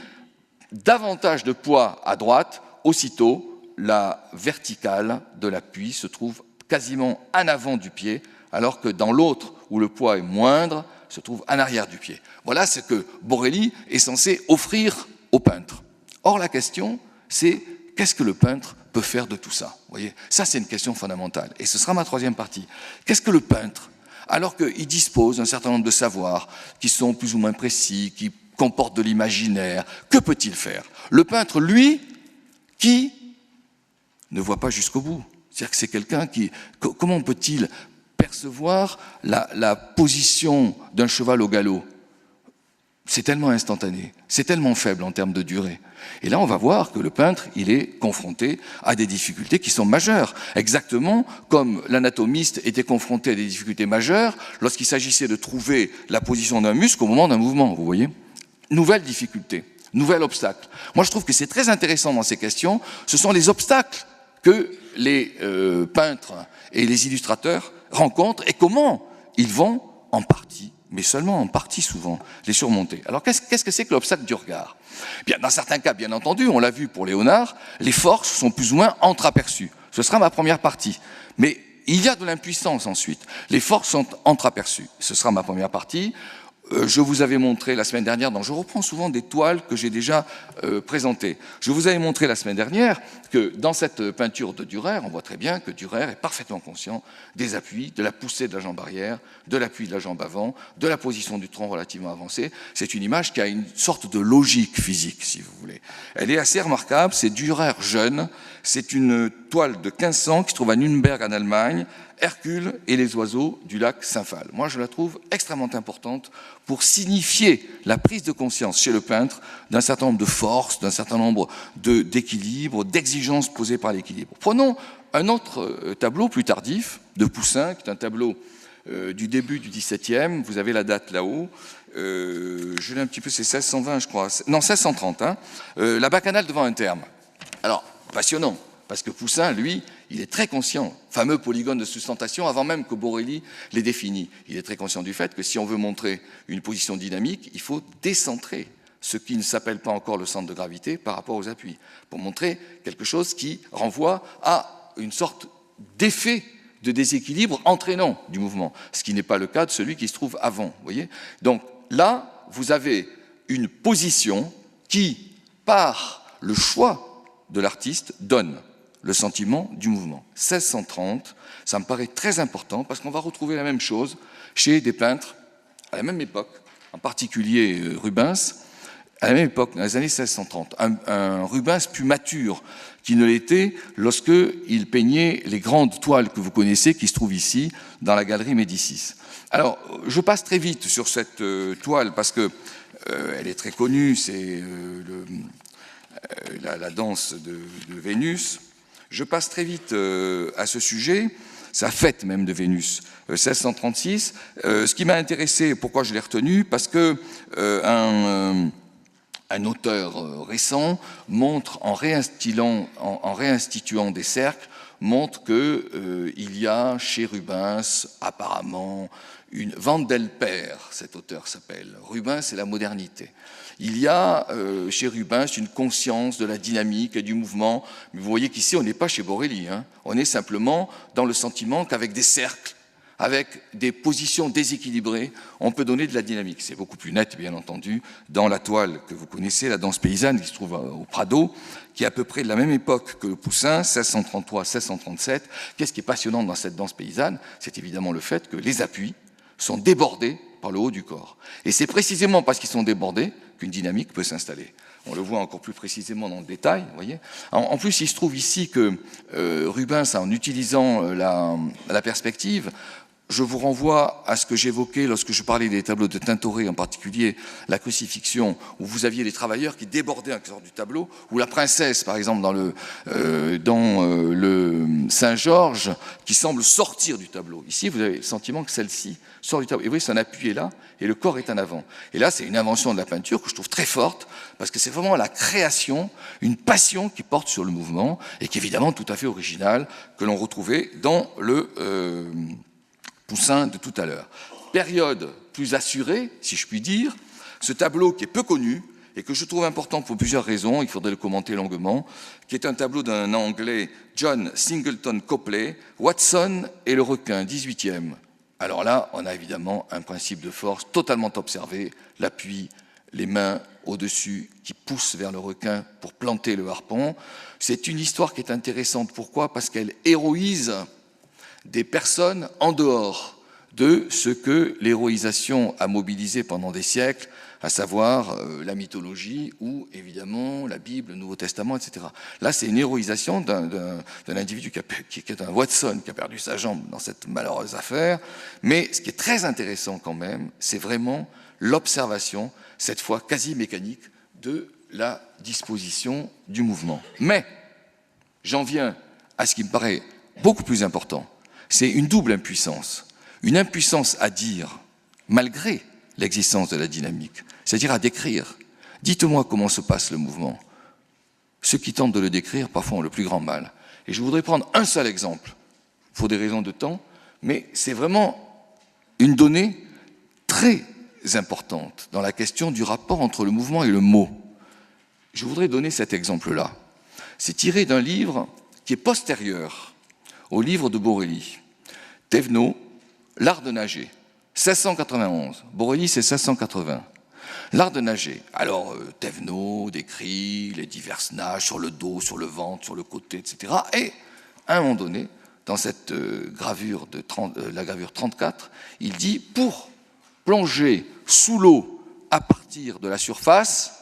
davantage de poids à droite, aussitôt la verticale de l'appui se trouve quasiment en avant du pied, alors que dans l'autre, où le poids est moindre, se trouve en arrière du pied. Voilà ce que Borelli est censé offrir au peintre. Or, la question, c'est qu'est-ce que le peintre peut faire de tout ça? Vous voyez, ça, c'est une question fondamentale. Et ce sera ma troisième partie. Qu'est-ce que le peintre, alors qu'il dispose d'un certain nombre de savoirs qui sont plus ou moins précis, qui comportent de l'imaginaire, que peut-il faire? Le peintre, lui, qui ne voit pas jusqu'au bout. C'est-à-dire que c'est quelqu'un qui... Comment peut-il percevoir la position d'un cheval au galop? C'est tellement instantané, c'est tellement faible en termes de durée. Et là, on va voir que le peintre, il est confronté à des difficultés qui sont majeures, exactement comme l'anatomiste était confronté à des difficultés majeures lorsqu'il s'agissait de trouver la position d'un muscle au moment d'un mouvement, vous voyez. Nouvelle difficulté, nouvel obstacle. Moi, je trouve que c'est très intéressant dans ces questions, ce sont les obstacles que les peintres et les illustrateurs rencontrent et comment ils vont en partie, mais seulement en partie souvent, les surmonter. Alors qu'est-ce que c'est que l'obstacle du regard? Bien, dans certains cas, bien entendu, on l'a vu pour Léonard, les forces sont plus ou moins entreaperçues. Ce sera ma première partie. Mais il y a de l'impuissance ensuite. Les forces sont entreaperçues. Ce sera ma première partie. Je vous avais montré la semaine dernière, je reprends souvent des toiles que j'ai déjà présentées. Je vous avais montré la semaine dernière que dans cette peinture de Dürer, on voit très bien que Dürer est parfaitement conscient des appuis, de la poussée de la jambe arrière, de l'appui de la jambe avant, de la position du tronc relativement avancé. C'est une image qui a une sorte de logique physique, si vous voulez. Elle est assez remarquable, c'est Dürer jeune, c'est une toile de 1500 qui se trouve à Nürnberg en Allemagne, Hercule et les oiseaux du lac Saint-Phal. Moi, je la trouve extrêmement importante pour signifier la prise de conscience chez le peintre d'un certain nombre de forces, d'un certain nombre d'équilibres, d'exigences posées par l'équilibre. Prenons un autre tableau plus tardif de Poussin, qui est un tableau du début du XVIIe. Vous avez la date là-haut. Je l'ai un petit peu, c'est 1620, je crois. Non, 1630. Hein. La bacchanale devant un terme. Alors, passionnant. Parce que Poussin, lui, il est très conscient, fameux polygone de sustentation, avant même que Borelli les définisse. Il est très conscient du fait que si on veut montrer une position dynamique, il faut décentrer ce qui ne s'appelle pas encore le centre de gravité par rapport aux appuis, pour montrer quelque chose qui renvoie à une sorte d'effet de déséquilibre entraînant du mouvement, ce qui n'est pas le cas de celui qui se trouve avant. Vous voyez ? Donc là, vous avez une position qui, par le choix de l'artiste, donne le sentiment du mouvement. 1630, ça me paraît très important parce qu'on va retrouver la même chose chez des peintres à la même époque, en particulier Rubens, à la même époque, dans les années 1630. Un Rubens plus mature qu'il ne l'était lorsqu'il peignait les grandes toiles que vous connaissez qui se trouvent ici dans la galerie Médicis. Alors, je passe très vite sur cette toile parce que elle est très connue, c'est la danse de Vénus. Je passe très vite à ce sujet, sa fête même de Vénus, 1636. Ce qui m'a intéressé, pourquoi je l'ai retenu, parce que un auteur récent montre, en réinstituant des cercles, montre qu'il y a chez Rubens apparemment une Vandelper, cet auteur s'appelle. Rubens, c'est la modernité. Il y a chez Rubens une conscience de la dynamique et du mouvement. Mais vous voyez qu'ici, on n'est pas chez Borelli. Hein. On est simplement dans le sentiment qu'avec des cercles, avec des positions déséquilibrées, on peut donner de la dynamique. C'est beaucoup plus net, bien entendu, dans la toile que vous connaissez, la danse paysanne qui se trouve au Prado, qui est à peu près de la même époque que le Poussin, 1633-1637. Qu'est-ce qui est passionnant dans cette danse paysanne? C'est évidemment le fait que les appuis sont débordés par le haut du corps. Et c'est précisément parce qu'ils sont débordés qu'une dynamique peut s'installer. On le voit encore plus précisément dans le détail, vous voyez. En plus, il se trouve ici que Rubens, en utilisant la perspective, je vous renvoie à ce que j'évoquais lorsque je parlais des tableaux de Tintoret, en particulier la crucifixion, où vous aviez les travailleurs qui débordaient en sorte du tableau, ou la princesse, par exemple, dans le Saint-Georges, qui semble sortir du tableau. Ici, vous avez le sentiment que celle-ci sort du tableau. Et vous voyez, son appui est là, et le corps est en avant. Et là, c'est une invention de la peinture que je trouve très forte, parce que c'est vraiment la création, une passion qui porte sur le mouvement, et qui est évidemment tout à fait originale, que l'on retrouvait dans le Poussin de tout à l'heure. Période plus assurée, si je puis dire, ce tableau qui est peu connu et que je trouve important pour plusieurs raisons, il faudrait le commenter longuement, qui est un tableau d'un Anglais, John Singleton Copley, Watson et le requin, 18e. Alors là, on a évidemment un principe de force totalement observé, l'appui, les mains au-dessus qui poussent vers le requin pour planter le harpon. C'est une histoire qui est intéressante. Pourquoi ? Parce qu'elle héroïse des personnes en dehors de ce que l'héroïsation a mobilisé pendant des siècles, à savoir la mythologie ou évidemment la Bible, le Nouveau Testament, etc. Là, c'est une héroïsation d'un individu qui est un Watson, qui a perdu sa jambe dans cette malheureuse affaire. Mais ce qui est très intéressant quand même, c'est vraiment l'observation, cette fois quasi mécanique, de la disposition du mouvement. Mais j'en viens à ce qui me paraît beaucoup plus important. C'est une double impuissance. Une impuissance à dire, malgré l'existence de la dynamique, c'est-à-dire à décrire. Dites-moi comment se passe le mouvement. Ceux qui tentent de le décrire, parfois, ont le plus grand mal. Et je voudrais prendre un seul exemple, pour des raisons de temps, mais c'est vraiment une donnée très importante dans la question du rapport entre le mouvement et le mot. Je voudrais donner cet exemple-là. C'est tiré d'un livre qui est postérieur au livre de Borelli. Thévenot, L'art de nager, 1691. Borelli, c'est 1680. L'art de nager. Alors, Thévenot décrit les diverses nages sur le dos, sur le ventre, sur le côté, etc. Et, à un moment donné, dans cette gravure, la gravure 34, il dit, pour plonger sous l'eau à partir de la surface,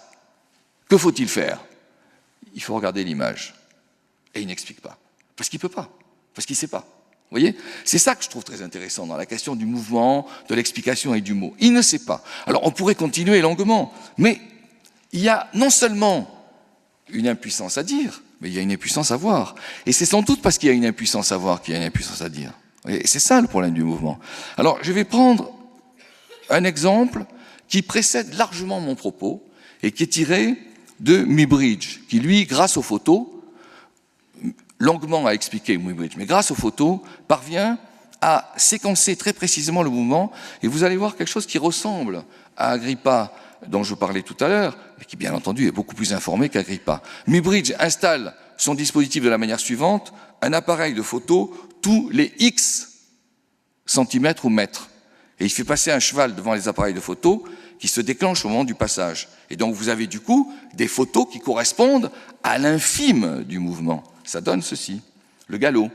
que faut-il faire ? Il faut regarder l'image. Et il n'explique pas. Parce qu'il ne peut pas. Parce qu'il ne sait pas. Vous voyez ? C'est ça que je trouve très intéressant dans la question du mouvement, de l'explication et du mot. Il ne sait pas. Alors on pourrait continuer longuement, mais il y a non seulement une impuissance à dire, mais il y a une impuissance à voir. Et c'est sans doute parce qu'il y a une impuissance à voir qu'il y a une impuissance à dire. Et c'est ça le problème du mouvement. Alors je vais prendre un exemple qui précède largement mon propos et qui est tiré de Muybridge, qui lui, grâce aux photos, longuement à expliquer Muybridge, mais grâce aux photos, parvient à séquencer très précisément le mouvement, et vous allez voir quelque chose qui ressemble à Agrippa, dont je parlais tout à l'heure, mais qui bien entendu est beaucoup plus informé qu'Agrippa. Muybridge installe son dispositif de la manière suivante, un appareil de photo tous les X centimètres ou mètres, et il fait passer un cheval devant les appareils de photo qui se déclenchent au moment du passage. Et donc vous avez du coup des photos qui correspondent à l'infime du mouvement. Ça donne ceci, le galop.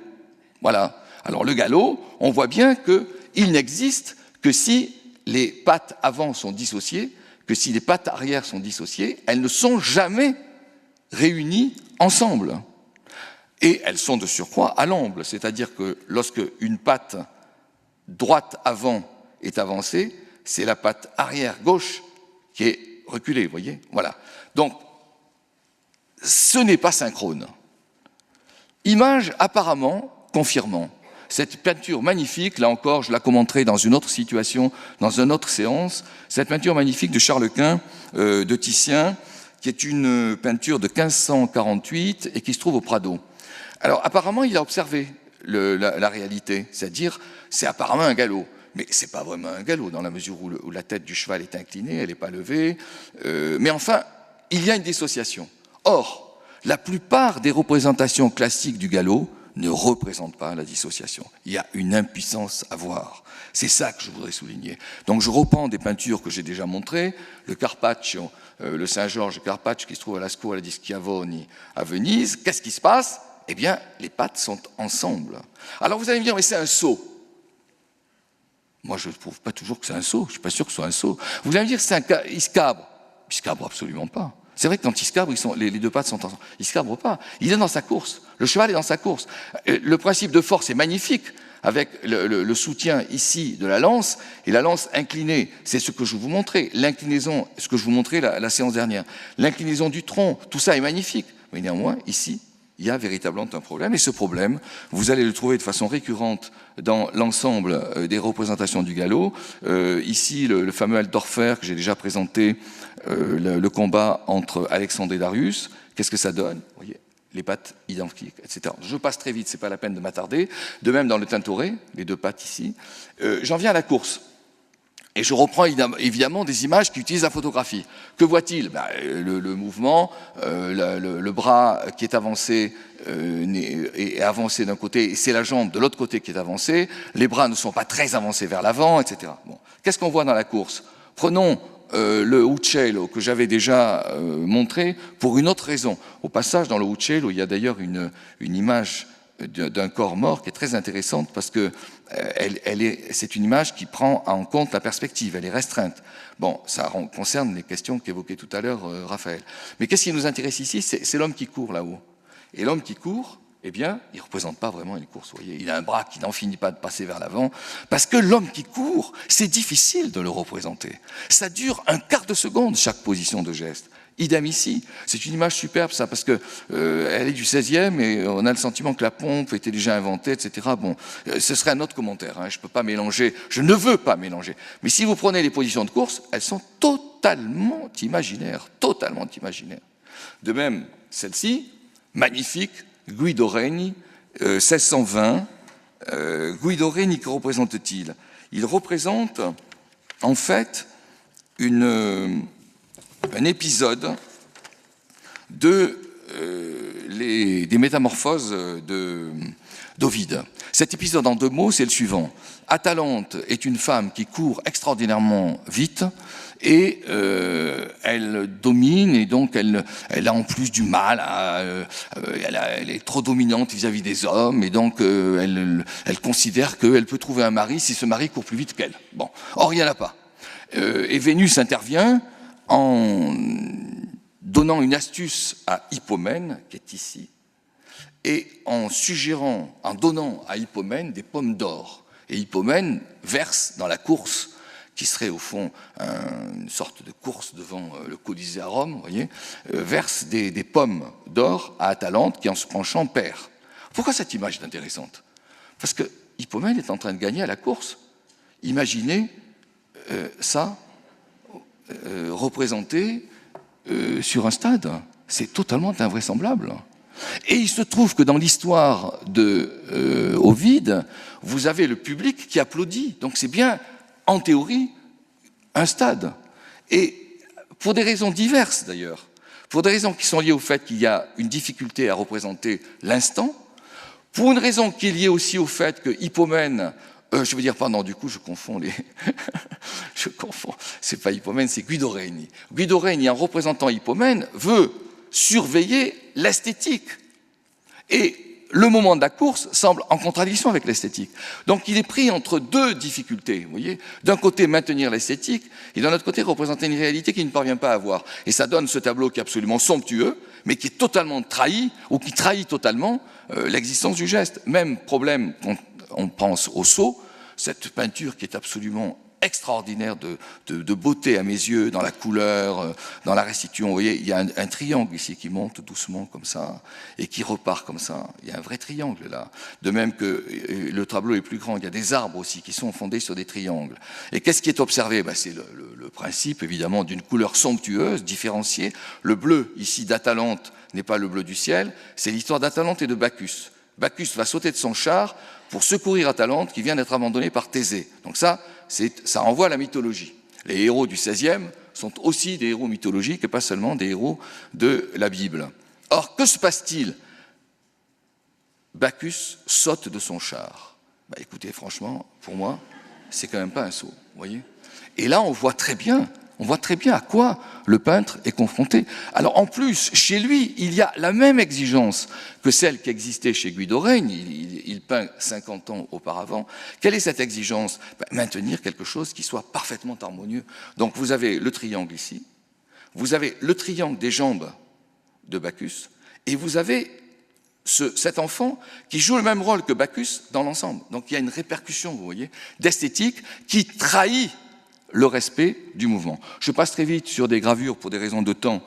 Voilà. Alors le galop, on voit bien qu'il n'existe que si les pattes avant sont dissociées, que si les pattes arrière sont dissociées, elles ne sont jamais réunies ensemble. Et elles sont de surcroît à l'amble, c'est-à-dire que lorsque une patte droite avant est avancée, c'est la patte arrière gauche qui est reculée, vous voyez ? Voilà. Donc, ce n'est pas synchrone. Image apparemment confirmant. Cette peinture magnifique, là encore, je la commenterai dans une autre situation, dans une autre séance, cette peinture magnifique de Charles Quint, de Titien, qui est une peinture de 1548 et qui se trouve au Prado. Alors, apparemment, il a observé la réalité, c'est-à-dire, c'est apparemment un galop. Mais ce n'est pas vraiment un galop, dans la mesure où la tête du cheval est inclinée, elle n'est pas levée. Mais enfin, il y a une dissociation. Or, la plupart des représentations classiques du galop ne représentent pas la dissociation. Il y a une impuissance à voir. C'est ça que je voudrais souligner. Donc je reprends des peintures que j'ai déjà montrées, le Carpaccio, le Saint-Georges Carpaccio qui se trouve à la Scuola di Schiavoni à Venise. Qu'est-ce qui se passe ? Eh bien, les pattes sont ensemble. Alors vous allez me dire, mais c'est un saut. Moi, je ne trouve pas toujours que c'est un saut. Je ne suis pas sûr que ce soit un saut. Vous allez me dire, il se cabre. Il se cabre absolument pas. C'est vrai que quand il se cabre, les deux pattes sont ensemble. Il ne se cabre pas. Il est dans sa course. Le cheval est dans sa course. Le principe de force est magnifique. avec le soutien ici de la lance, et la lance inclinée, c'est ce que je vous montrais, l'inclinaison, ce que je vous montrais la séance dernière, l'inclinaison du tronc, tout ça est magnifique, mais néanmoins, ici, il y a véritablement un problème, et ce problème, vous allez le trouver de façon récurrente dans l'ensemble des représentations du galop. Ici, le fameux Altdorfer que j'ai déjà présenté, le combat entre Alexandre et Darius, qu'est-ce que ça donne? Vous voyez, les pattes identiques, etc. Je passe très vite, c'est pas la peine de m'attarder. De même dans le Tintoret, les deux pattes ici. J'en viens à la course. Et je reprends évidemment des images qui utilisent la photographie. Que voit-il? Le mouvement, le bras qui est avancé est avancé d'un côté, et c'est la jambe de l'autre côté qui est avancée. Les bras ne sont pas très avancés vers l'avant, etc. Bon. Qu'est-ce qu'on voit dans la course? Prenons le Uccello que j'avais déjà montré pour une autre raison. Au passage, dans le Uccello, il y a d'ailleurs une image d'un corps mort qui est très intéressante parce que c'est une image qui prend en compte la perspective, elle est restreinte. Bon, ça concerne les questions qu'évoquait tout à l'heure Raphaël. Mais qu'est-ce qui nous intéresse ici? C'est l'homme qui court là-haut. Et l'homme qui court, eh bien, il ne représente pas vraiment une course. Vous voyez, il a un bras qui n'en finit pas de passer vers l'avant, parce que l'homme qui court, c'est difficile de le représenter. Ça dure un quart de seconde, chaque position de geste. Idem ici. C'est une image superbe, ça, parce que elle est du 16e et on a le sentiment que la pompe était déjà inventée, etc. Bon, ce serait un autre commentaire. Hein. Je peux pas mélanger, je ne veux pas mélanger. Mais si vous prenez les positions de course, elles sont totalement imaginaires, totalement imaginaires. De même, celle-ci, magnifique, Guido Reni, 1620. Guido Reni, que représente-t-il? Il représente, en fait, un épisode des métamorphoses d'Ovide. Cet épisode, en 2 mots, c'est le suivant. Atalante est une femme qui court extraordinairement vite et elle domine, et donc elle a en plus du mal elle est trop dominante vis-à-vis des hommes, et donc elle considère qu'elle peut trouver un mari si ce mari court plus vite qu'elle. Bon. Or, il n'y en a pas. Et Vénus intervient en donnant une astuce à Hippomène, qui est ici, et en suggérant, en donnant à Hippomène des pommes d'or. Et Hippomène verse dans la course, qui serait au fond une sorte de course devant le Colisée à Rome, vous voyez, verse des pommes d'or à Atalante, qui en se penchant perd. Pourquoi cette image est intéressante? Parce que Hippomène est en train de gagner à la course. Imaginez ça représenté sur un stade. C'est totalement invraisemblable. Et il se trouve que dans l'histoire de Ovide, vous avez le public qui applaudit. Donc c'est bien, en théorie, un stade. Et pour des raisons diverses d'ailleurs, pour des raisons qui sont liées au fait qu'il y a une difficulté à représenter l'instant, pour une raison qui est liée aussi au fait que Hippomène, je veux dire, pardon, du coup, je confonds les... je confonds. C'est pas Hippomène, c'est Guido Reni. Guido Reni, en représentant Hippomène, veut surveiller l'esthétique. Et le moment de la course semble en contradiction avec l'esthétique. Donc il est pris entre 2 difficultés, vous voyez. D'un côté, maintenir l'esthétique, et d'un autre côté, représenter une réalité qu'il ne parvient pas à avoir. Et ça donne ce tableau qui est absolument somptueux, mais qui est totalement trahi, ou qui trahit totalement l'existence du geste. Même problème quand on pense au saut, cette peinture qui est absolument extraordinaire de beauté à mes yeux, dans la couleur, dans la restitution. Vous voyez, il y a un triangle ici qui monte doucement comme ça et qui repart comme ça. Il y a un vrai triangle là. De même que le tableau est plus grand, il y a des arbres aussi qui sont fondés sur des triangles. Et qu'est-ce qui est observé? C'est le principe évidemment d'une couleur somptueuse, différenciée. Le bleu ici d'Atalante n'est pas le bleu du ciel, c'est l'histoire d'Atalante et de Bacchus. Bacchus va sauter de son char pour secourir Atalante qui vient d'être abandonnée par Thésée. Donc ça renvoie à la mythologie. Les héros du XVIe sont aussi des héros mythologiques et pas seulement des héros de la Bible. Or, que se passe-t-il? Bacchus saute de son char. Écoutez, franchement, pour moi, c'est quand même pas un saut, vous voyez. Et là, on voit très bien à quoi le peintre est confronté. Alors en plus, chez lui, il y a la même exigence que celle qui existait chez Guido Reni. Il peint 50 ans auparavant. Quelle est cette exigence? Maintenir quelque chose qui soit parfaitement harmonieux. Donc vous avez le triangle ici, vous avez le triangle des jambes de Bacchus, et vous avez cet enfant qui joue le même rôle que Bacchus dans l'ensemble. Donc il y a une répercussion, vous voyez, d'esthétique qui trahit le respect du mouvement. Je passe très vite sur des gravures pour des raisons de temps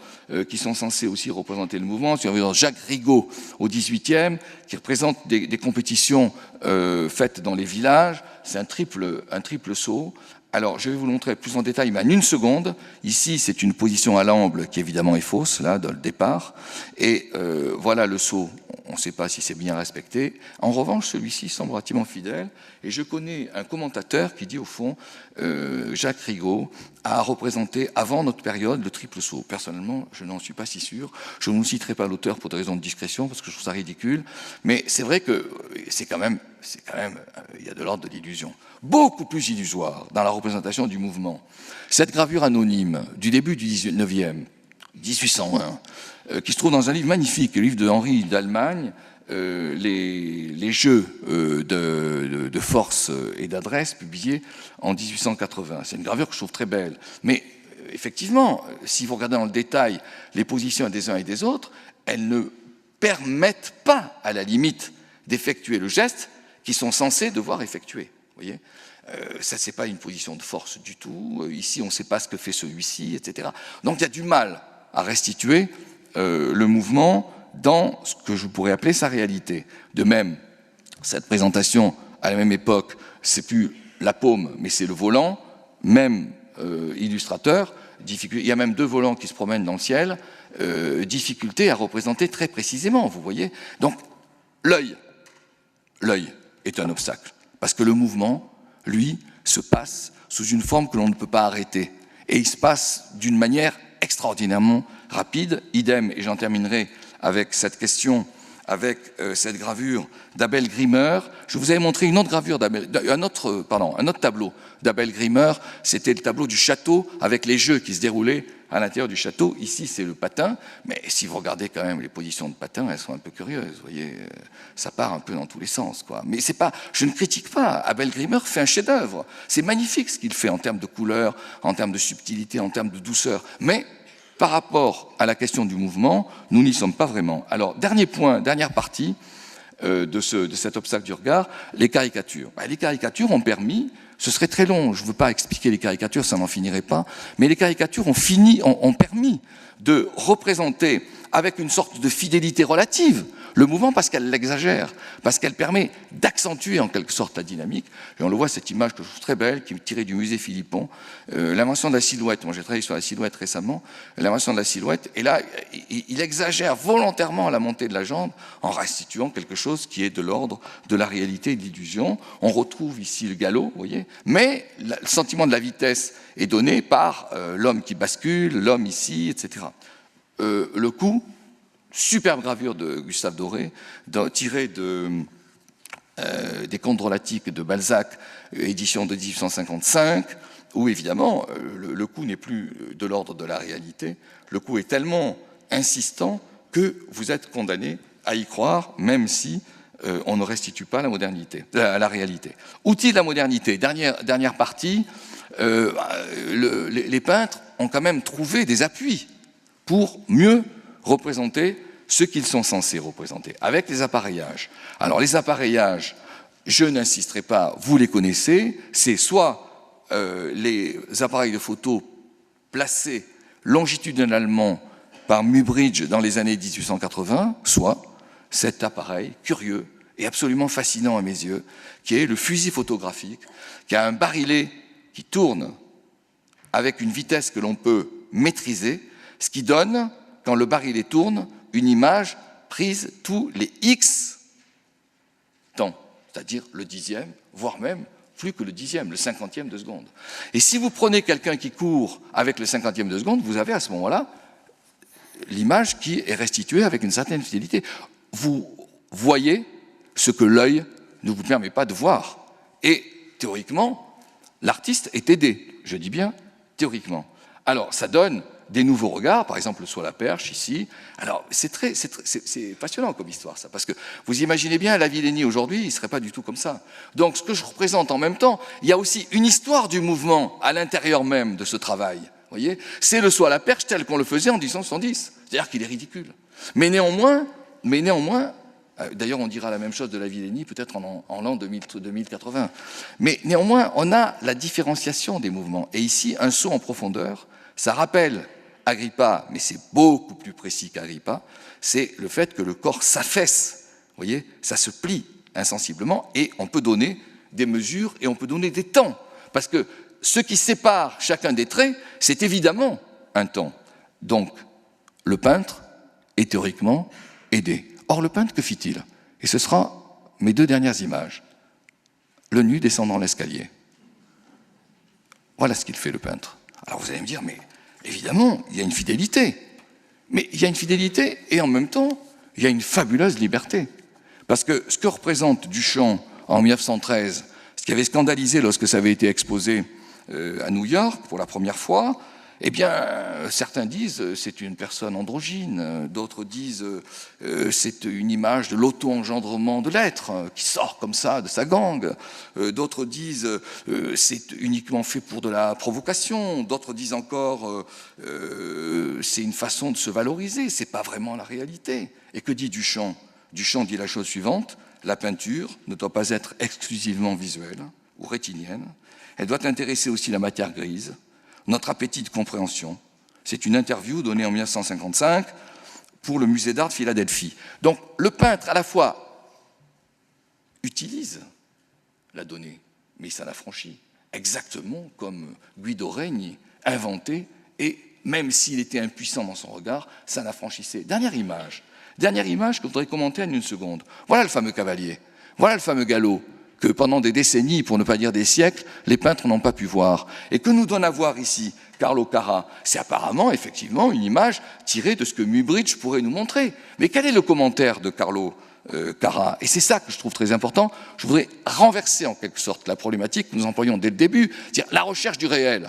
qui sont censées aussi représenter le mouvement. Sur Jacques Rigaud au XVIIIe, qui représente des compétitions faites dans les villages. C'est un triple saut. Alors, je vais vous le montrer plus en détail, mais en une seconde. Ici, c'est une position à l'amble qui, évidemment, est fausse, là, dans le départ. Et voilà le saut. On ne sait pas si c'est bien respecté. En revanche, celui-ci semble relativement fidèle. Et je connais un commentateur qui dit, au fond, Jacques Rigaud a représenté, avant notre période, le triple saut. Personnellement, je n'en suis pas si sûr. Je ne vous citerai pas l'auteur pour des raisons de discrétion, parce que je trouve ça ridicule. Mais c'est vrai que c'est quand même, il y a de l'ordre de l'illusion. Beaucoup plus illusoire dans la représentation du mouvement. Cette gravure anonyme du début du 19e, 1801, qui se trouve dans un livre magnifique, le livre de Henri d'Allemagne, les jeux de force et d'adresse, publiés en 1880. C'est une gravure que je trouve très belle. Mais effectivement, si vous regardez dans le détail les positions des uns et des autres, elles ne permettent pas, à la limite, d'effectuer le geste qu'ils sont censés devoir effectuer. Vous voyez, ça, c'est pas une position de force du tout. Ici, on ne sait pas ce que fait celui-ci, etc. Donc, il y a du mal à restituer le mouvement dans ce que je pourrais appeler sa réalité. De même, cette présentation, à la même époque, c'est plus la paume, mais c'est le volant. Même illustrateur, il y a même deux volants qui se promènent dans le ciel. Difficulté à représenter très précisément, vous voyez. Donc, l'œil est un obstacle. Parce que le mouvement, lui, se passe sous une forme que l'on ne peut pas arrêter. Et il se passe d'une manière extraordinairement rapide. Idem, et j'en terminerai avec cette question, avec cette gravure d'Abel Grimmer. Je vous avais montré une autre gravure, un autre tableau d'Abel Grimmer. C'était le tableau du château avec les jeux qui se déroulaient à l'intérieur du château. Ici, c'est le patin. Mais si vous regardez quand même les positions de patin, elles sont un peu curieuses. Vous voyez, ça part un peu dans tous les sens, quoi. Mais c'est pas, je ne critique pas. Abel Grimmer fait un chef-d'œuvre. C'est magnifique ce qu'il fait en termes de couleur, en termes de subtilité, en termes de douceur. Mais par rapport à la question du mouvement, nous n'y sommes pas vraiment. Alors, dernier point, dernière partie de cet obstacle du regard, les caricatures. Les caricatures ont permis, ce serait très long, je ne veux pas expliquer les caricatures, ça n'en finirait pas, mais les caricatures ont permis de représenter avec une sorte de fidélité relative le mouvement parce qu'elle l'exagère, parce qu'elle permet d'accentuer en quelque sorte la dynamique. Et on le voit, cette image que je trouve très belle, qui est tirée du musée Philippon, l'invention de la silhouette. Moi, j'ai travaillé sur la silhouette récemment, l'invention de la silhouette. Et là, il exagère volontairement la montée de la jambe en restituant quelque chose qui est de l'ordre de la réalité et de l'illusion. On retrouve ici le galop, vous voyez, mais le sentiment de la vitesse est donné par l'homme qui bascule, l'homme ici, etc. Le coup, superbe gravure de Gustave Doré, tirée des Contes drôlatiques de Balzac, édition de 1855, où évidemment le coup n'est plus de l'ordre de la réalité. Le coup est tellement insistant que vous êtes condamné à y croire, même si on ne restitue pas la modernité, la réalité. Outil de la modernité, dernière partie, les peintres ont quand même trouvé des appuis pour mieux représenter ce qu'ils sont censés représenter, avec les appareillages. Alors les appareillages, je n'insisterai pas, vous les connaissez, c'est soit les appareils de photo placés longitudinalement par Muybridge dans les années 1880, soit cet appareil curieux et absolument fascinant à mes yeux, qui est le fusil photographique, qui a un barillet qui tourne avec une vitesse que l'on peut maîtriser, ce qui donne, quand le barillet tourne, une image prise tous les X temps, c'est-à-dire le dixième, voire même plus que le dixième, le cinquantième de seconde. Et si vous prenez quelqu'un qui court avec le cinquantième de seconde, vous avez à ce moment-là l'image qui est restituée avec une certaine fidélité. Vous voyez ce que l'œil ne vous permet pas de voir. Et théoriquement, l'artiste est aidé, je dis bien théoriquement. Alors, ça donne des nouveaux regards, par exemple sur la perche, ici. Alors, c'est passionnant comme histoire, ça, parce que vous imaginez bien, la Villenie aujourd'hui, il ne serait pas du tout comme ça. Donc, ce que je représente en même temps, il y a aussi une histoire du mouvement à l'intérieur même de ce travail. Vous voyez, c'est le saut à la perche tel qu'on le faisait en 1870. C'est-à-dire qu'il est ridicule. Mais néanmoins, D'ailleurs, on dira la même chose de la Villénie, peut-être en l'an 2080. Mais néanmoins, on a la différenciation des mouvements. Et ici, un saut en profondeur, ça rappelle Agrippa, mais c'est beaucoup plus précis qu'Agrippa, c'est le fait que le corps s'affaisse. Vous voyez, ça se plie insensiblement, et on peut donner des mesures, et on peut donner des temps. Parce que ce qui sépare chacun des traits, c'est évidemment un temps. Donc, le peintre est théoriquement aidé. Or, le peintre, que fit-il? Et ce sera mes 2 dernières images. Le nu descendant l'escalier. Voilà ce qu'il fait, le peintre. Alors vous allez me dire, mais évidemment, il y a une fidélité. Mais il y a une fidélité, et en même temps, il y a une fabuleuse liberté. Parce que ce que représente Duchamp en 1913, ce qui avait scandalisé lorsque ça avait été exposé à New York pour la première fois, eh bien, certains disent c'est une personne androgyne, d'autres disent c'est une image de l'auto-engendrement de l'être qui sort comme ça de sa gangue, d'autres disent c'est uniquement fait pour de la provocation, d'autres disent encore c'est une façon de se valoriser, c'est pas vraiment la réalité. Et que dit Duchamp? Duchamp dit la chose suivante: la peinture ne doit pas être exclusivement visuelle ou rétinienne, elle doit intéresser aussi la matière grise, notre appétit de compréhension. C'est une interview donnée en 1955 pour le musée d'art de Philadelphie. Donc le peintre, à la fois, utilise la donnée, mais il s'en affranchit, exactement comme Guido Reni inventait, et même s'il était impuissant dans son regard, s'en affranchissait. Dernière image que je voudrais commenter en 1 seconde. Voilà le fameux cavalier, voilà le fameux galop, que pendant des décennies, pour ne pas dire des siècles, les peintres n'ont pas pu voir. Et que nous donne à voir ici Carlo Carra? C'est apparemment, effectivement, une image tirée de ce que Muybridge pourrait nous montrer. Mais quel est le commentaire de Carlo Carra? Et c'est ça que je trouve très important. Je voudrais renverser en quelque sorte la problématique que nous employons dès le début, c'est-à-dire la recherche du réel.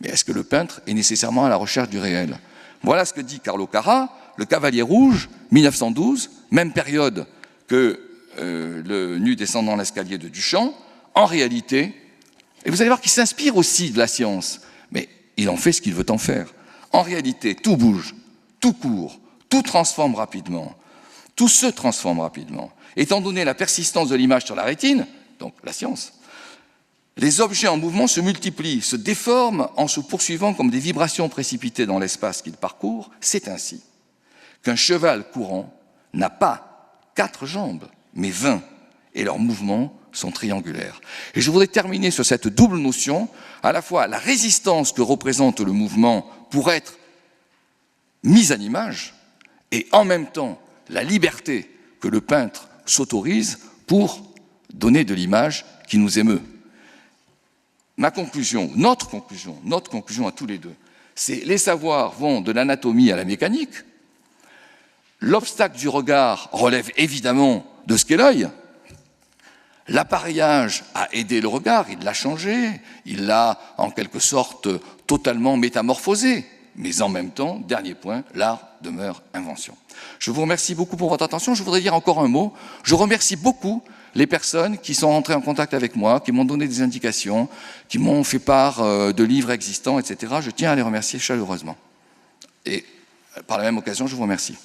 Mais est-ce que le peintre est nécessairement à la recherche du réel? Voilà ce que dit Carlo Carra, Le Cavalier Rouge, 1912, même période que le nu descendant l'escalier de Duchamp. En réalité, et vous allez voir qu'il s'inspire aussi de la science, mais il en fait ce qu'il veut en faire. En réalité, tout bouge, tout court, tout transforme rapidement, tout se transforme rapidement. Étant donné la persistance de l'image sur la rétine, donc la science, les objets en mouvement se multiplient, se déforment en se poursuivant comme des vibrations précipitées dans l'espace qu'ils parcourent. C'est ainsi qu'un cheval courant n'a pas 4 jambes, mais 20, et leurs mouvements sont triangulaires. Et je voudrais terminer sur cette double notion, à la fois la résistance que représente le mouvement pour être mis en image, et en même temps la liberté que le peintre s'autorise pour donner de l'image qui nous émeut. Ma conclusion, notre conclusion à tous les deux, c'est les savoirs vont de l'anatomie à la mécanique. L'obstacle du regard relève évidemment de ce qu'est l'œil. L'appareillage a aidé le regard, il l'a changé, il l'a en quelque sorte totalement métamorphosé. Mais en même temps, dernier point, l'art demeure invention. Je vous remercie beaucoup pour votre attention. Je voudrais dire encore un mot. Je remercie beaucoup les personnes qui sont entrées en contact avec moi, qui m'ont donné des indications, qui m'ont fait part de livres existants, etc. Je tiens à les remercier chaleureusement. Et par la même occasion, je vous remercie.